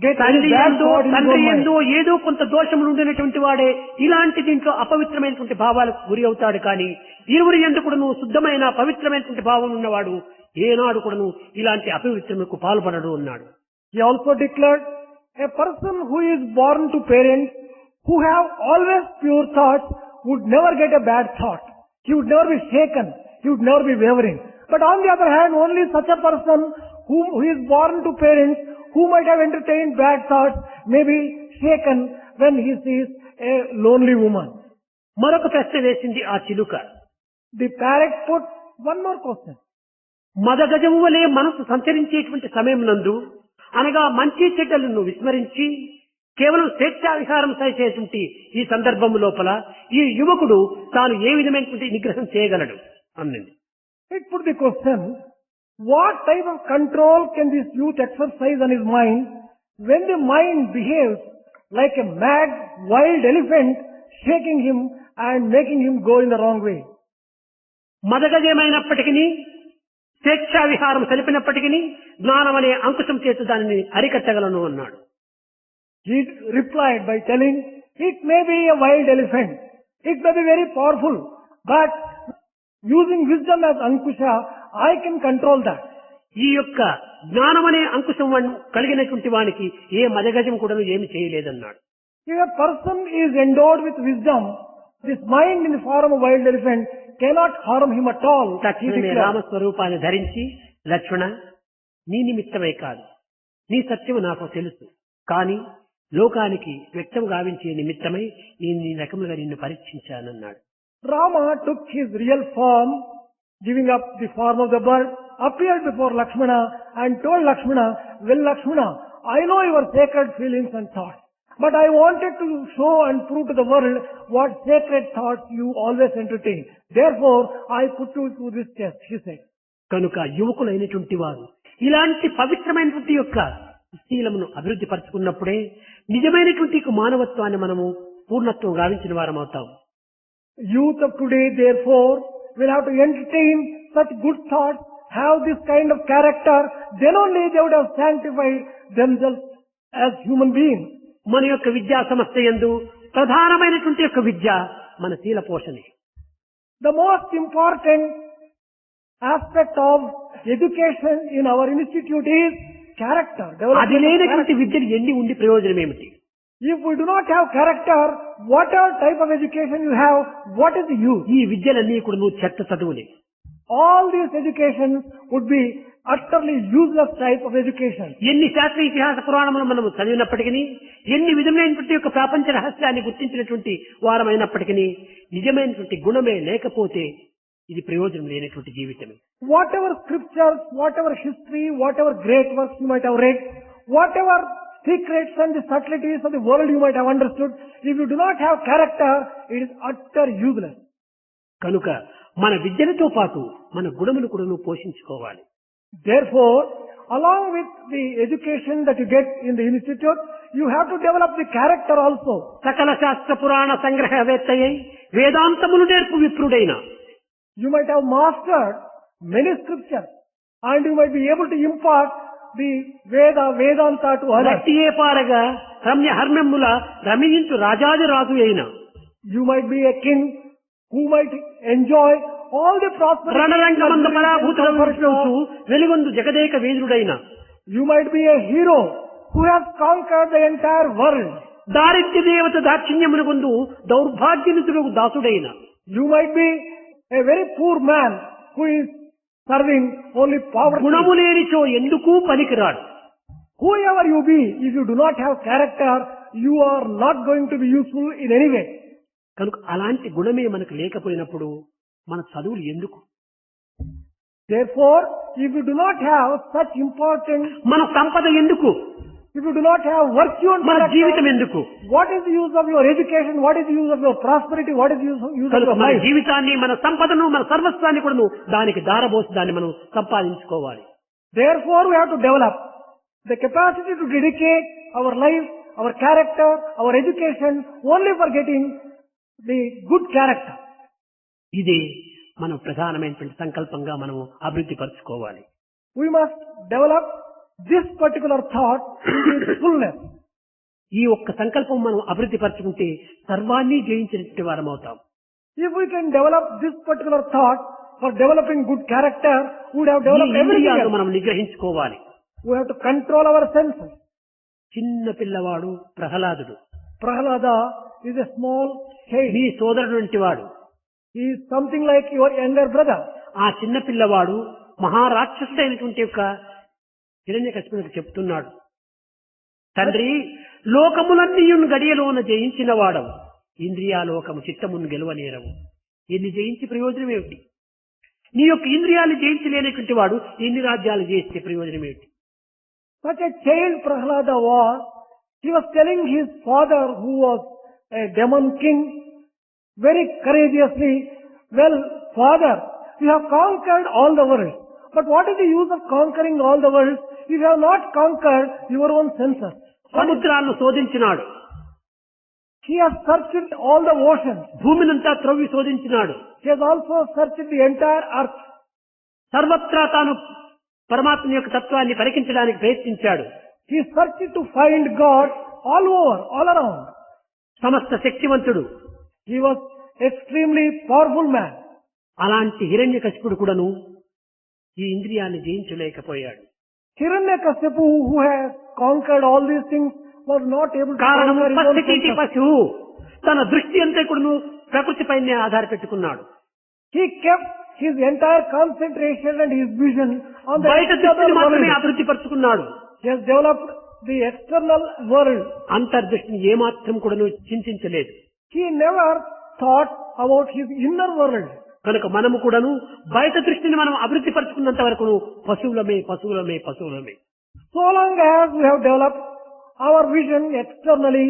get any తండ్రి bad ఎందో thought in తండ్రి his ఎందో mind. ఏదో కొంత దోషములు ఉండేటువంటి వాడే ఇలాంటి దీంట్లో అపవిత్రమైనటువంటి భావాలకు గురి అవుతాడు. కానీ ఇరువురి యందు కూడాను శుద్ధమైన పవిత్రమైనటువంటి భావం ఉన్నవాడు ఏనాడు కూడాను ఇలాంటి అపవిత్రములకు పాల్పడడు అన్నాడు. He also declared a person who is born to parents who have always pure thoughts would never get a bad thought. He would never be shaken. He would never be wavering. But on the other hand, only such a person who is born to parents who might have entertained bad thoughts may be shaken when he sees a lonely woman. మరొక ప్రశ్న వేసింది ఆ చిలుక. The parrot put one more question. మదగజము వలె మనసు సంచరించేటువంటి సమయం నందు, అనగా మంచి చెడ్డలను విస్మరించి కేవలం స్వేచ్ఛా విహారం చేసేటువంటి ఈ సందర్భం లోపల ఈ యువకుడు తాను ఏ విధమైనటువంటి నిగ్రహం చేయగలడు అన్నది. It put the question, what type of control can this youth exercise on his mind when the mind behaves like a mad, wild elephant, shaking him and making him go in the wrong way? మదగజమైనప్పటికీ, స్వేచ్ఛా విహారం తెలిపినప్పటికీ జ్ఞానం అనే అంకుశం చేత దానిని అరికట్టగలను అన్నాడు. He replied by telling, it may be a wild elephant, it may be very powerful, but using wisdom as Ankusha, I can control that. ఈ యొక్క జ్ఞానం అనే అంకుశం కలిగినటువంటి వానికి ఏ మదగజం కూడా ఏమి చేయలేదన్నాడు. If a person is endowed with wisdom, this mind in the form of wild elephant cannot harm him at all. He తక్షణమే declared. రామస్వరూపాన్ని ధరించి, లక్ష్మణ, నీ నిమిత్తమే కాదు, నీ సత్యము నాకు తెలుసు, కానీ లోకానికి వ్యక్తం గావించే నిమిత్తమై నేను ఈ రకములుగా నిన్ను పరీక్షించానన్నాడు. Rama took his real form, giving up the form of the bird, appeared before Lakshmana and told Lakshmana, well Lakshmana, I know your sacred feelings and thoughts, but I wanted to show and prove to the world what sacred thoughts you always entertain. Therefore, I put you through this test, he said. కనుక యువకులైనటువంటి వారు ఇలాంటి పవిత్రమైనటువంటి యొక్క శీలమును అభివృద్ధి పరచుకున్నప్పుడే నిజమైనటువంటి మానవత్వాన్ని మనము పూర్ణత్వం గావించిన వారం అవుతాం. Youth of today, therefore, will have to entertain such good thoughts, have this kind of character, then only they would have sanctified themselves as human beings. మన యొక్క విద్యా సంస్థ యందు ప్రధానమైనటువంటి యొక్క విద్య మన శీల పోషణే. The most important aspect of education in our institute is character. అది Development of లేనటువంటి character. విద్యను ఎన్ని ఉండి ప్రయోజనం ఏమిటి? If we do not have character, whatever type of education you have, what is the use? ఈ విద్యలన్నీ కూడా నువ్వు చెత్త చదువులే. All these educations would be utterly useless type of education. ఎన్ని శాస్త్ర ఇతిహాస పురాణములు మనం చదివినప్పటికీ, ఎన్ని విధమైనటువంటి యొక్క ప్రపంచ రహస్యాన్ని గుర్తించినటువంటి వారమైనప్పటికీ, నిజమైనటువంటి గుణమే లేకపోతే ఇది ప్రయోజనం లేనటువంటి జీవితమే. Whatever scriptures, whatever history, whatever great works you might have read, whatever secrets and the subtleties of the world you might have understood, if you do not have character, it is utter useless. కనుక మన విద్యలతో పాటు మన గుణమును కూడా నువ్వు పోషించుకోవాలి. Therefore, along with the education that you get in the institute, you have to develop the character also. సకల శాస్త్ర పురాణ సంగ్రహవేత్తయ్యై వేదాంతములు నేర్పు విప్రుడైన You might have mastered many scriptures and you might be able to impart the Vedanta to others. రట్టియే పారగా Ramya హర్మ్యముల రమించు రాజాది రాజు అయిన You might be a king who might enjoy all the prosperity. రణరంగమందు పరాభూతుడు వెలుగొందు Jagadeka వేదుడైన You might be a hero who has conquered the entire world. దారిద్ర్య దేవత దాక్షిణ్యమునగొందు దౌర్భాగ్యనితుడు దాసుడైన You might be a very poor man who is serving only poverty. గుణము లేనిచో ఎందుకు పనికిరాడు. Whoever you be, if you do not have character, you are not going to be useful in any way. కనుక అలాంటి గుణమే మనకు లేకపోయినప్పుడు మన చదువులు ఎందుకు? Therefore, if you do not have such important, మన సంపద ఎందుకు? if you do not have virtue and మన జీవితం character, ఎందుకు? what is the use of your education? What is the use of your prosperity? What is the use of కనుక your మన life? జీవితాన్ని, మన సంపదను, మన సర్వస్వాన్ని కూడా దానికి దారబోసి దాన్ని మనం సంపాదించుకోవాలి. Therefore, we have to develop the capacity to dedicate our life, our character, our education only for getting the good character. ఇదే మన ప్రధానమైనటువంటి సంకల్పంగా మనం అభివృద్ధి పరచుకోవాలి. We must develop this particular thought in its fullness. ఈ ఒక్క సంకల్పం మనం అభివృద్ధి పరచుకుంటే సర్వాన్ని జయించినటువంటి వారం అవుతాం. If we can develop this particular thought for developing good character, we would have developed everything ఇంద్రియాలను else. మనం నిగ్రహించుకోవాలి. We have to control our senses. చిన్న పిల్లవాడు ప్రహ్లాదుడు. Prahlada is a small child. నీ సోదరుడు వంటి వాడు. He is something like your younger brother. ఆ చిన్న పిల్లవాడు మహారాక్షసుడైనటువంటి యొక్క హిరణ్యకశిపునికి చెప్తున్నాడు, తండ్రి, లోకములన్నీయును గడియలోన జయించిన వాడవు, ఇంద్రియాలోకము చిత్తమును గెలువనేరవు. ఎన్ని జయించి ప్రయోజనం ఏమిటి? నీ యొక్క ఇంద్రియాలు జయించలేనటువంటి వాడు ఎన్ని రాజ్యాలు జయిస్తే ప్రయోజనం ఏమిటి? Such a child Prahlada was. He was telling his father, who was a demon king, very courageously, well, father, you have conquered all the world. But what is the use of conquering all the world if you have not conquered your own senses? సముద్రాలను శోధించినాడు, He has searched all the oceans. భూమినంతా త్రవ్వి శోధించినాడు, He has also searched the entire earth. సర్వత్రా తాను పరమాత్మ యొక్క తత్వాన్ని పరికించడానికి ప్రయత్నించాడు. He searched to find God all over, all around. సమస్త శక్తివంతుడు. He was extremely powerful man. అలాంటి హిరణ్యకశిపుడు కూడాను ఈ ఇంద్రియాన్ని జయించలేకపోయాడు. Hiranyakasipu, who has conquered all these things, was not able to కారణం conquer his own పశ్చితి senses. పశువు తన దృష్టి అంతా కూడాను ప్రకృతి పైనే ఆధారపెట్టుకున్నాడు. He kept his entire concentration and his vision on the బయట external దృష్టిని మాత్రమే world. అభివృద్ధి పరుచుకున్నాడు. He has developed the external world. అంతర్దృష్టిని ఏమాత్రం కూడా చింతించలేదు. He never thought about his inner world. కనుక మనము కూడాను బయట దృష్టిని మనం అభివృద్ధి పరుచుకున్నంత వరకు పశువులమే పశువులమే పశువులమే. So long as we have developed our vision externally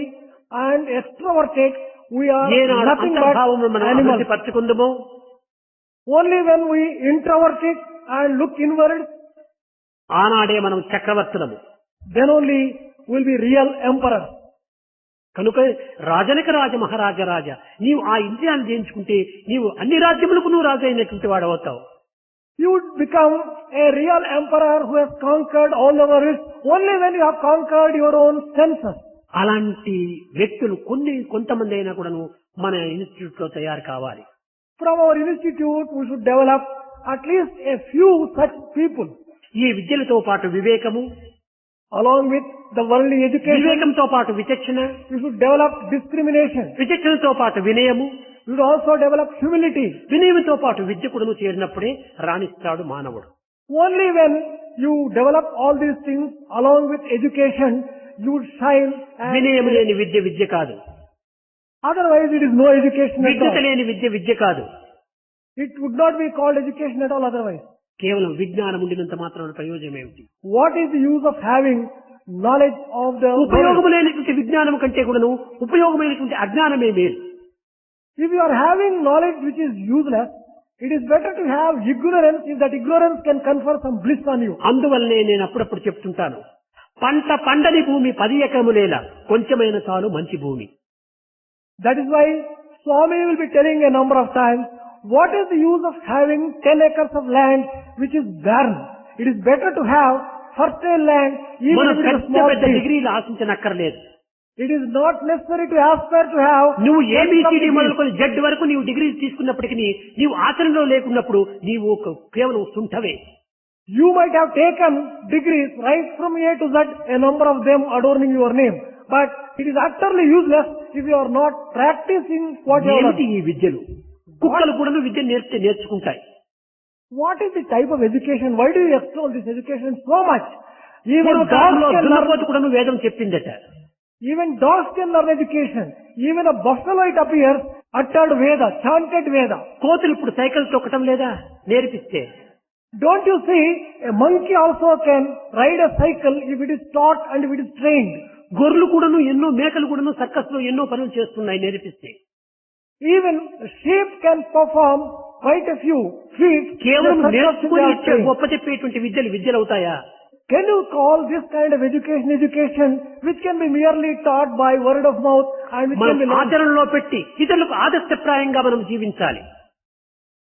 and extroverted, we are ఏనాడు nothing but అంతర్భావమును మనం animals. అభివృద్ధి పరుచుకుందామో Only when we introvert it and look inward, ఆనాడే మనం చక్రవర్తులము. then only will be real emperor. కనుక రాజనక రాజ మహారాజ రాజ నీవు ఆ ఇంద్రియాన్ని జయించుకుంటే నీవు అన్ని రాజ్యములకు నువ్వు రాజు అయినటువంటి వాడు అవుతావు. You would become a real emperor who has conquered all the world only when you have conquered your own senses. అలాంటి వ్యక్తులు కొంతమంది అయినా కూడాను మన ఇన్స్టిట్యూట్ లో తయారు కావాలి. From our institute, we should develop at least a few such people. ఈ విద్యలతో పాటు వివేకము, Along with the worldly education, వివేకంతో పాటు విచక్షణ, we should develop discrimination. విచక్షణతో పాటు వినయము, We should also develop humility. వినయముతో పాటు విద్య కూడాను చేరినప్పుడే రాణిస్తాడు మానవుడు. Only when you develop all these things along with education, you would shine. వినయము లేని విద్య విద్య కాదు. Otherwise, it is no education at విజ్ఞత all. లేని విద్య విద్య కాదు. It would not be called education at all otherwise. కేవలం విజ్ఞానం ఉండినంత మాత్రం ప్రయోజనం ఏమిటి? What is the use of having knowledge of the world? ఉపయోగము లేనటువంటి విజ్ఞానం కంటే కూడాను ఉపయోగమైనటువంటి అజ్ఞానమే మేలు. If you are having knowledge which is useless, it is better to have ignorance if that ignorance can confer some bliss on you. అందువల్లనే నేను అప్పుడప్పుడు చెప్తుంటాను, పంట పండని భూమి 10 ఎకరములేలా కొంచెమైన చాలు మంచి భూమి. That is why Swami will be telling a number of times, what is the use of having 10 acres of land which is barren? It is better to have fertile land even మనం if it is a పెద్ద small పెద్ద seed. డిగ్రీలు ఆశించనక్కర్లేదు. It is not necessary to aspire to have నువ్వు 10 A B C D degrees. మొదలుకొని Z వరకు నీవు degree తీసుకున్నప్పటికీ నీవు ఆచరణలో లేకున్నప్పుడు నీవు కేవలం సుంఠవే. You might have taken degrees right from A to Z, a number of them adorning your name. But it is utterly useless if you are not practicing what you have ఏమిటి learned. ఈ విద్యలు? కుక్కలు కూడా విద్య నేర్చుకుంటాయి. What is the type of education? Why do you extol this education so much? Even పూర్వకాలంలో dogs can learn, దున్నపోతు కూడా వేదం చెప్పిందట. even dogs can learn education. Even a buffalo, it appears, uttered Veda, chanted Veda. కోతులు ఇప్పుడు cycle తొక్కటం లేదా నేర్పిస్తే? Don't you see, a monkey also can ride a cycle if it is taught and if it is trained. గొర్రెలు కూడాను ఎన్నో మేకలు కూడాను circus లో ఎన్నో పనులు చేస్తున్నాయి నేర్పిస్తే. Even sheep can perform quite a few feats. కేవలం in the circus నేర్చుకుని they are trained. గొప్ప చెప్పేటువంటి విద్యలు అవుతాయా? Can you call this kind of education which can be merely taught by word of mouth and which can మనం be learned? ఆచరణలో పెట్టి ఇతరులకు ఆదర్శప్రాయంగా మనం జీవించాలి.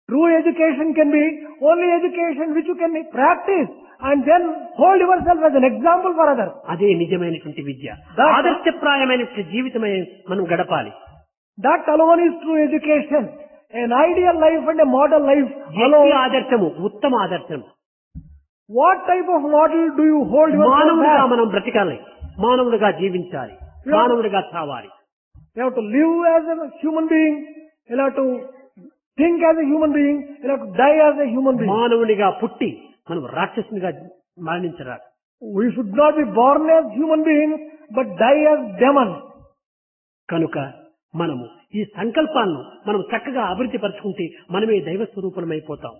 True education can be only education which you can practice and then hold yourself as an example for others. అదే నిజమైనటువంటి విద్య. ఆదర్శప్రాయమైనటువంటి జీవితమే మనం గడపాలి. That alone is true education. An ideal life and a model life ఎట్టి alone. ఆదర్శము ఉత్తమ ఆదర్శం. What type of model do you hold yourself మానవుడిగా as? మనం బ్రతకాలి, మానవుడిగా జీవించాలి, మానవుడిగా చావాలి. You have to live as a human being. You have to think as a human being. You have to die as a human being. మానవునిగా పుట్టి మనం రాక్షసునిగా మరణించరాదు. We should not be born as human beings, but die as demons. కనుక మనము ఈ సంకల్పాలను మనం చక్కగా అభివృద్ధి పరుచుకుంటే మనమే దైవ స్వరూపమైపోతాం.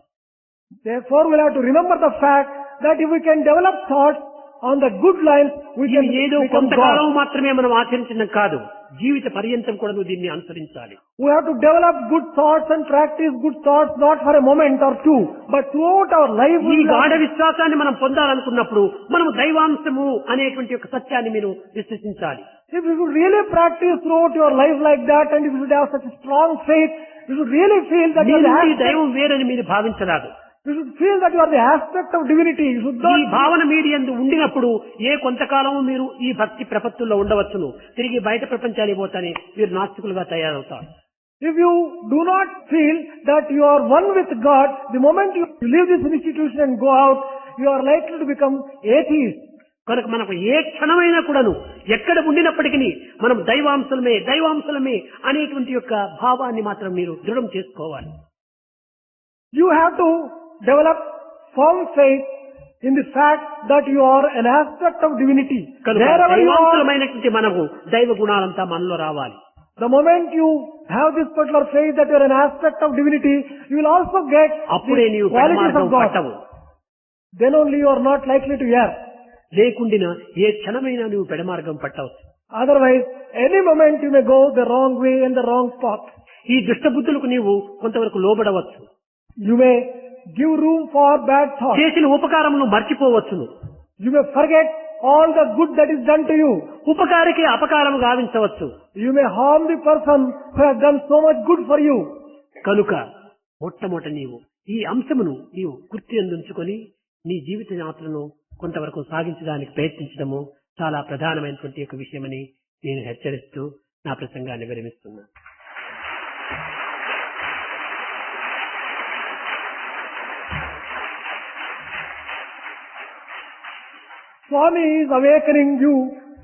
Therefore, we'll have to remember the fact that if we can develop thoughts on the good lines, we can ఇది ఏదో become కొంతకాలం God. మాత్రమే మనం ఆచరించడం కాదు, జీవిత పర్యంతం కూడా నువ్వు దీన్ని అనుసరించాలి. We have to develop good thoughts and practice good thoughts not for a moment or two, but throughout our life. ఈ we will గాఢ have- విశ్వాసాన్ని మనం పొందాలనుకున్నప్పుడు మనం దైవాంశము అనేటువంటి ఒక సత్యాన్ని మీరు విశ్వసించాలి. If you should really practice throughout your life like that, and if you should have such a strong faith, you should really feel that me you are the నుండి aspect, దైవం వేరని మీరు భావించరాదు. you should feel that you are the aspect of divinity. You should ఈ not. భావన మీడి యందు ఉండినప్పుడు ఏ కొంతకాలం మీరు ఈ భక్తి ప్రపత్తుల్లో ఉండవచ్చును, తిరిగి బయట ప్రపంచానికి పోతానే మీరు నాస్తికులుగా తయారవుతారు. If you do not feel that you are one with God, the moment you leave this institution and go out, you are likely to become atheist. కనుక మనకు ఏ క్షణమైనా కూడాను ఎక్కడ ఉండినప్పటికీ మనం దైవాంశలమే అనేటువంటి యొక్క భావాన్ని మాత్రం మీరు దృఢం చేసుకోవాలి. You have to develop firm faith in the fact that you are an aspect of divinity. కనుక Wherever you are, దైవాంశమైనటువంటి మనకు దైవ గుణాలంతా మనలో రావాలి. the moment you have this particular faith that you are an aspect of divinity, you will also get అప్పుడే the నీవు qualities పెడమార్గం of God. పట్టవు. Then only you are not likely to err. లేకుండిన ఏ క్షణమైనా నువ్వు పెడమార్గం పట్టవచ్చు. Otherwise, any moment you may go the wrong way and the wrong path. ఈ దుష్టబుద్ధులకు నీవు కొంతవరకు లోబడవచ్చు. You may give room for bad thoughts. చేసిన ఉపకారమును మర్చిపోవచ్చును. You may forget all the good that is done to you. ఉపకారికి అపకారము గావించవచ్చు. You may harm the person who has done so much good for you. కనుక మొట్టమొదట నీవు ఈ అంశమును నీవు గుర్తు అందుకొని నీ జీవిత యాత్రను కొంతవరకు సాగించడానికి ప్రయత్నించడము చాలా ప్రధానమైనటువంటి ఒక విషయమని నేను హెచ్చరిస్తూ నా ప్రసంగాన్ని విరమిస్తున్నాను. Swami is awakening you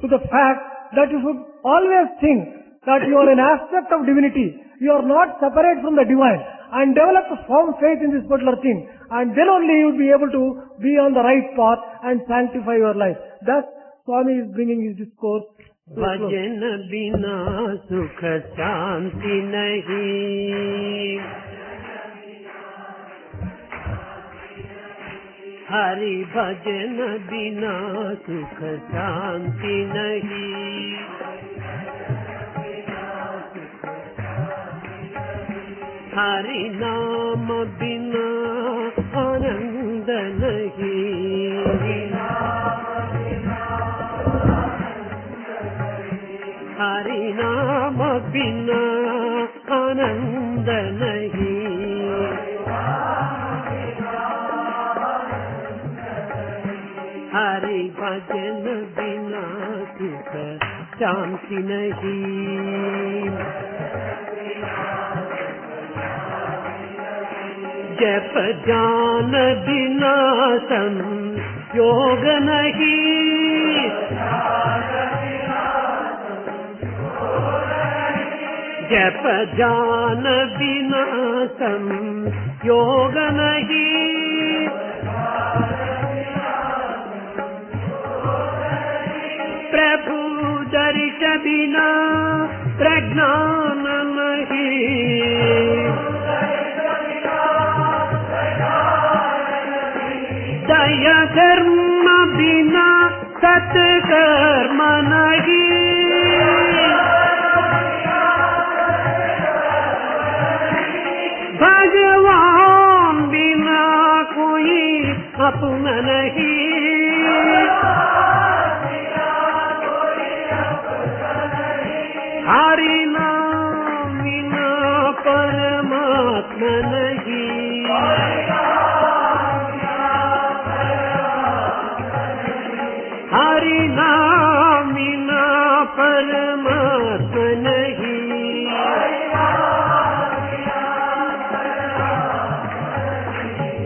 to the fact that you should always think that you are an aspect of divinity. You are not separate from the divine, and develop a firm faith in this particular thing, and then only you will be able to be on the right path and sanctify your life. Thus, Swami is bringing his discourse to a close. भजन बिना सुख शांति नहीं, हरि भजन बिना सुख शांति नहीं, हरि नाम बिना आनंद नहीं, हरि नाम बिना आनंद नहीं, हरि भजन बिना सुख शांति नहीं, जप ज्ञान बिना संयोग नहीं, जप ज्ञान बिना संयोग नहीं, प्रभु दर्श बिना प्रज्ञान नहीं, दया धर्म बिना सत्कर्म नहीं, भगवान बिना कोई अपना नहीं, हरि नाम बिना परमात्मा नहीं, हरि नाम बिना परमात्मा नहीं,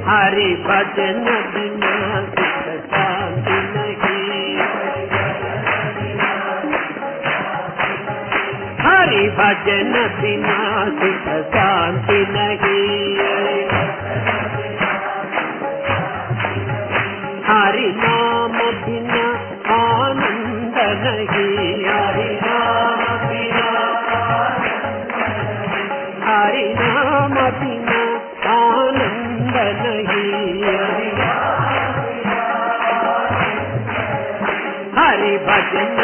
हरि भजन बिना सुख शांति नहीं, हरि भजन बिना सुख शांति नहीं, हरि नाम बिना आनंद नहीं, हरि नाम बिना, हरि नाम बिना आनंद नहीं, हरि भजन